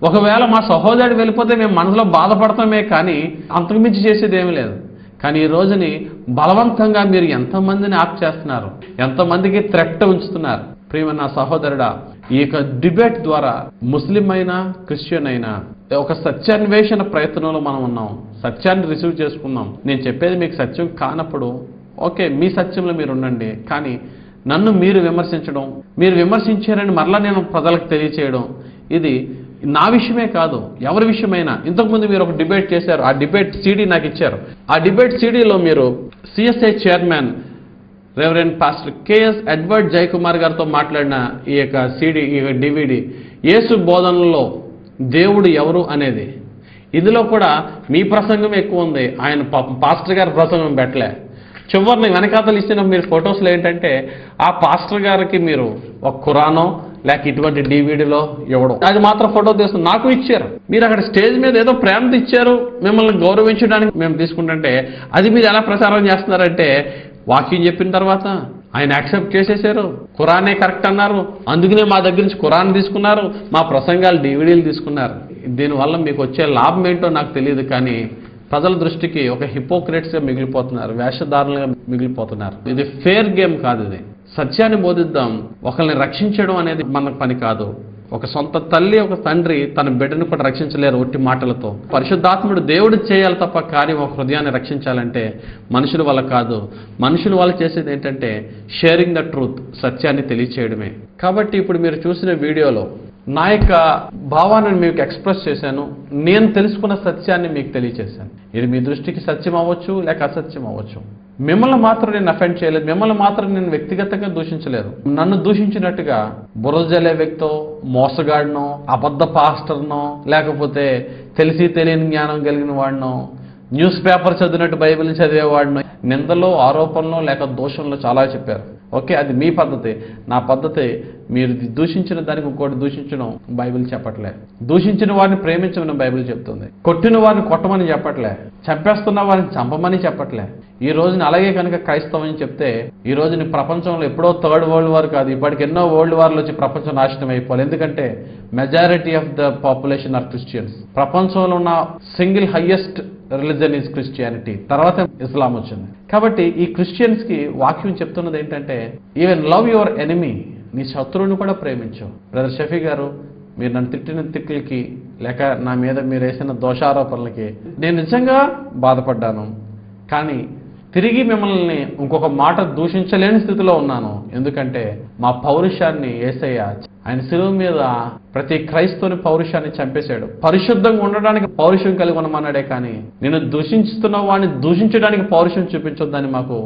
ఒకవేళ మా సహోదరుడు వెళ్ళిపోతే మేము మనసులో బాధపడతామే కానీ అంతకుమించి చేసేది ఏమీ లేదు. కానీ ఈ రోజుని బలవంతంగా మీరు ఎంతమందిని ఆప్ చేస్తున్నారు, ఎంతమందికి థ్రెట్ ఉంచుతున్నారు. ప్రియమైన నా సహోదరుడా, ఈ యొక్క డిబేట్ ద్వారా ముస్లిం అయినా క్రిస్టియన్ అయినా ఒక సత్యాన్వేషణ ప్రయత్నంలో మనం ఉన్నాం. సత్యాన్ని రిసీవ్ చేసుకున్నాం. నేను చెప్పేది మీకు సత్యం కానప్పుడు ఓకే, మీ సత్యంలో మీరు ఉండండి. కానీ నన్ను మీరు విమర్శించడం, మీరు విమర్శించారని మరలా నేను ప్రజలకు తెలియచేయడం, ఇది నా విషయమే కాదు, ఎవరి విషయమైనా. ఇంతకుముందు మీరు ఒక డిబేట్ చేశారు, ఆ డిబేట్ సీడీ నాకు ఇచ్చారు. ఆ డిబేట్ సీడీలో మీరు CSI chairman reverend pastor KS Edward Jayakumar గారితో మాట్లాడిన ఈ యొక్క సీడీ, ఈ యొక్క డివిడి యేసు బోధనలో దేవుడు ఎవరు అనేది, ఇందులో కూడా మీ ప్రసంగం ఎక్కువ ఉంది, ఆయన పాస్టర్ గారి ప్రసంగం పెట్టలే. చివరిని వెనకాతలు ఇచ్చిన మీరు ఫొటోస్లో ఏంటంటే ఆ పాస్టర్ గారికి మీరు ఒక ఖురానో లేక ఇటువంటి డివిడీలో ఇవ్వడం, అది మాత్రం ఫోటో తీస్తుంది నాకు ఇచ్చారు. మీరు అక్కడ స్టేజ్ మీద ఏదో ప్రేమతో ఇచ్చారు, మిమ్మల్ని గౌరవించడానికి మేము తీసుకుంటుంటే అది మీరు ఎలా ప్రచారం చేస్తున్నారంటే వాక్యం చెప్పిన తర్వాత ఆయన యాక్సెప్ట్ చేసేసారు, ఖురానే కరెక్ట్ అన్నారు, అందుకనే మా దగ్గర నుంచి ఖురాన్ తీసుకున్నారు, మా ప్రసంగాలు డివిడీలు తీసుకున్నారు. దీనివల్ల మీకు వచ్చే లాభం ఏంటో నాకు తెలియదు. కానీ ప్రజల దృష్టికి ఒక హిపోక్రేట్స్గా మిగిలిపోతున్నారు, వేషధారులుగా మిగిలిపోతున్నారు. ఇది ఫేర్ గేమ్ కాదు. ఇది సత్యాన్ని బోధిద్దాం. ఒకరిని రక్షించడం అనేది మన పని కాదు. ఒక సొంత తల్లి ఒక తండ్రి తన బిడ్డను కూడా రక్షించలేరు ఒట్టి మాటలతో. పరిశుద్ధాత్ముడు దేవుడు చేయాలి తప్ప కానీ ఒక హృదయాన్ని రక్షించాలంటే మనుషుల వల్ల కాదు. మనుషుల వల్ల చేసేది ఏంటంటే షేరింగ్ ద ట్రూత్, సత్యాన్ని తెలియచేయడమే. కాబట్టి ఇప్పుడు మీరు చూసిన వీడియోలో నా యొక్క భావాన్ని మీకు ఎక్స్ప్రెస్ చేశాను. నేను తెలుసుకున్న సత్యాన్ని మీకు తెలియచేశాను. ఇది మీ దృష్టికి సత్యం అవ్వచ్చు లేక అసత్యం అవ్వచ్చు. మిమ్మల్ని మాత్రం నేను అఫెండ్ చేయలేదు, మిమ్మల్ని మాత్రం నేను వ్యక్తిగతంగా దూషించలేదు. నన్ను దూషించినట్టుగా బురద జల్లే వ్యక్తో, మోసగాడినో, అబద్ధ పాస్టర్నో, లేకపోతే తెలిసి తెలియని జ్ఞానం కలిగిన వాడినో, న్యూస్ పేపర్ చదివినట్టు బైబిల్ చదివేవాడినో నిందలో, ఆరోపణలో లేక దోషంలో చాలా చెప్పారు. ఓకే, అది మీ పద్ధతి. నా పద్ధతి మీరు దూషించిన దానికి ఇంకోటి దూషించడం బైబిల్ చెప్పట్లే. దూషించిన వారిని ప్రేమించమని బైబిల్ చెప్తుంది. కొట్టిన వారిని కొట్టమని చెప్పట్లే, చంపేస్తున్న వారిని చంపమని చెప్పట్లే. ఈ రోజున అలాగే కనుక క్రైస్తవం చెప్తే ఈ రోజున ప్రపంచంలో ఎప్పుడో థర్డ్ వరల్డ్ వార్ కాదు, ఇప్పటికి ఎన్నో వరల్డ్ వార్లు వచ్చి ప్రపంచం నాశనం అయిపోవాలి. ఎందుకంటే majority of the population are Christians. ప్రపంచంలో ఉన్న single highest religion is Christianity, తర్వాత ఇస్లాం వచ్చింది. కాబట్టి ఈ క్రిస్టియన్స్ కి వాక్యం చెప్తున్నది ఏంటంటే ఈవెన్ లవ్ యువర్ ఎనిమీ, నీ శత్రువుని కూడా ప్రేమించు. బ్రదర్ షఫీ గారు, మీరు నన్ను తిట్టిన తిట్లకి లేక నా మీద మీరు వేసిన దోషారోపణలకి నేను నిజంగా బాధపడ్డాను. కానీ తిరిగి మిమ్మల్ని ఇంకొక మాట దూషించలేని స్థితిలో ఉన్నాను. ఎందుకంటే మా పౌరుషాన్ని యేసయ్య ఆయన శిలువ మీద ప్రతి క్రైస్తవుని పౌరుషాన్ని చంపేశాడు. పరిశుద్ధంగా ఉండడానికి పౌరుషం కలిగి ఉండమన్నాడే కానీ నేను దూషిస్తున్న వాడిని దూషించడానికి పౌరుషం చూపించొద్దని మాకు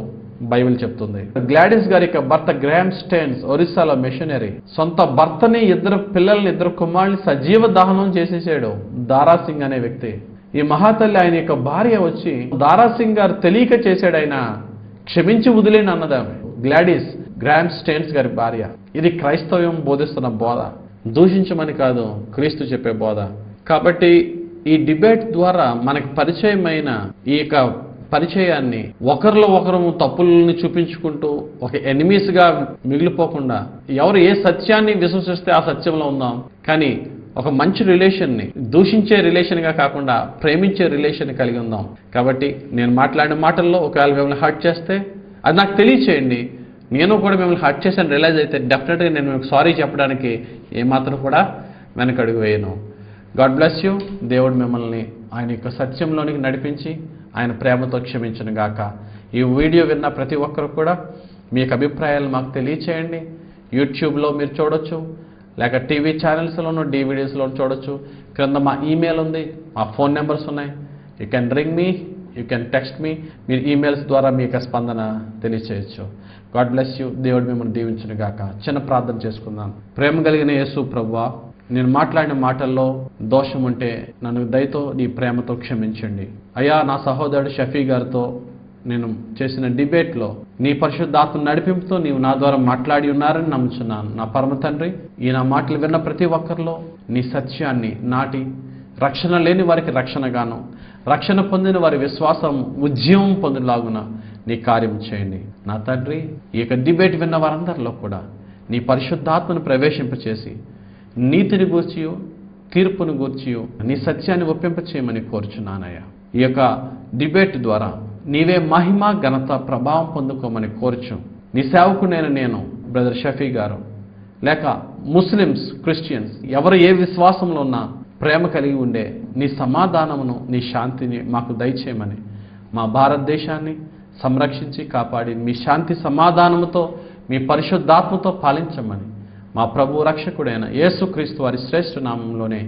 బైబిల్ చెప్తుంది. గ్లాడిస్ గారి యొక్క భర్త గ్రాహం స్టెయిన్స్ ఒరిస్సాలో మిషనరీ, సొంత భర్తని, ఇద్దరు పిల్లల్ని, ఇద్దరు కుమారుల్ని సజీవ దహనం చేసేసాడు దారాసింగ్ అనే వ్యక్తి. ఈ మహాతల్లి ఆయన యొక్క భార్య వచ్చి దారాసింగ్ గారు తెలియక చేశాడు, ఆయన క్షమించి వదిలేని అన్నదామె గ్లాడిస్ గ్రాహం స్టెయిన్స్ గారి భార్య. ఇది క్రైస్తవ్యం బోధిస్తున్న బోధ, దూషించమని కాదు, క్రీస్తు చెప్పే బోధ. కాబట్టి ఈ డిబేట్ ద్వారా మనకు పరిచయమైన ఈ యొక్క పరిచయాన్ని ఒకరిలో ఒకరు తప్పుల్ని చూపించుకుంటూ ఒక ఎనిమీస్గా మిగిలిపోకుండా ఎవరు ఏ సత్యాన్ని విశ్వసిస్తే ఆ సత్యంలో ఉందాం. కానీ ఒక మంచి రిలేషన్ని దూషించే రిలేషన్గా కాకుండా ప్రేమించే రిలేషన్ కలిగి ఉందాం. కాబట్టి నేను మాట్లాడిన మాటల్లో ఒకవేళ మిమ్మల్ని హర్ట్ చేస్తే అది నాకు తెలియచేయండి. నేను కూడా మిమ్మల్ని హర్ట్ చేశాను రియలైజ్ అయితే డెఫినెట్గా నేను మీకు సారీ చెప్పడానికి ఏమాత్రం కూడా వెనకడుగు వేయను. God bless you. దేవుడు మిమ్మల్ని ఆయన యొక్క సత్యంలోనికి నడిపించి ఆయన ప్రేమతో క్షమించను గాక. ఈ వీడియో విన్న ప్రతి ఒక్కరు కూడా మీ యొక్క అభిప్రాయాలు మాకు తెలియచేయండి. యూట్యూబ్లో మీరు చూడొచ్చు, లేక టీవీ ఛానల్స్లోనూ డివిడీస్లోనూ చూడొచ్చు. క్రింద మా ఈమెయిల్ ఉంది, మా ఫోన్ నెంబర్స్ ఉన్నాయి. You can ring me, you can text me. మీరు ఈమెయిల్స్ ద్వారా మీ యొక్క స్పందన తెలియచేయచ్చు. God bless you. దేవుడు మిమ్మల్ని దీవించును గాక. చిన్న ప్రార్థన చేసుకుందాం. ప్రేమ కలిగిన యేసు ప్రభువా, నేను మాట్లాడిన మాటల్లో దోషం ఉంటే నన్ను దయతో నీ ప్రేమతో క్షమించండి అయ్యా. నా సహోదరుడు షఫీ గారితో నేను చేసిన డిబేట్లో నీ పరిశుద్ధాత్మ నడిపింపుతో నీవు నా ద్వారా మాట్లాడి ఉన్నారని నమ్ముచున్నాను. నా పరమ తండ్రి, ఈ నా మాటలు విన్న ప్రతి ఒక్కరిలో నీ సత్యాన్ని నాటి రక్షణ లేని వారికి రక్షణగాను, రక్షణ పొందిన వారి విశ్వాసం ఉద్యమం పొందేలాగున నీ కార్యం చేయండి. నా తండ్రి, ఈ యొక్క డిబేట్ విన్న వారందరిలో కూడా నీ పరిశుద్ధాత్మను ప్రవేశింపచేసి నీతిని గూర్చియో తీర్పును గూర్చియో నీ సత్యాన్ని ఒప్పింపచేయమని కోరుచున్నానయ్యా. ఈ యొక్క డిబేట్ ద్వారా నీవే మహిమ ఘనత ప్రభావం పొందుకోమని కోరుచు. నీ సేవకుడైన నేను బ్రదర్ షఫీ గారు లేక ముస్లిమ్స్, క్రిస్టియన్స్ ఎవరు ఏ విశ్వాసంలో ఉన్నా ప్రేమ కలిగి ఉండే నీ సమాధానమును, నీ శాంతిని మాకు దయచేయమని, మా భారతదేశాన్ని సంరక్షించి కాపాడి మీ శాంతి సమాధానముతో మీ పరిశుద్ధాత్మతో పాలించమని మా ప్రభు రక్షకుడైన యేసుక్రీస్తు వారి శ్రేష్ఠ నామంలోనే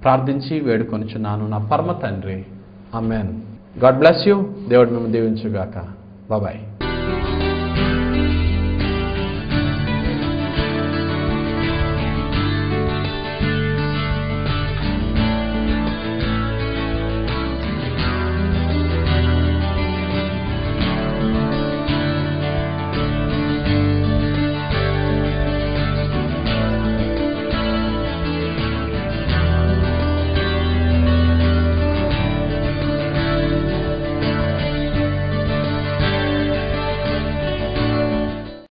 ప్రార్థించి వేడుకొనుచున్నాను నా పరమ తండ్రి. ఆమేన్. God bless you. దేవుడు మిమ్మల్ని దీవించుగాక. బాయ్.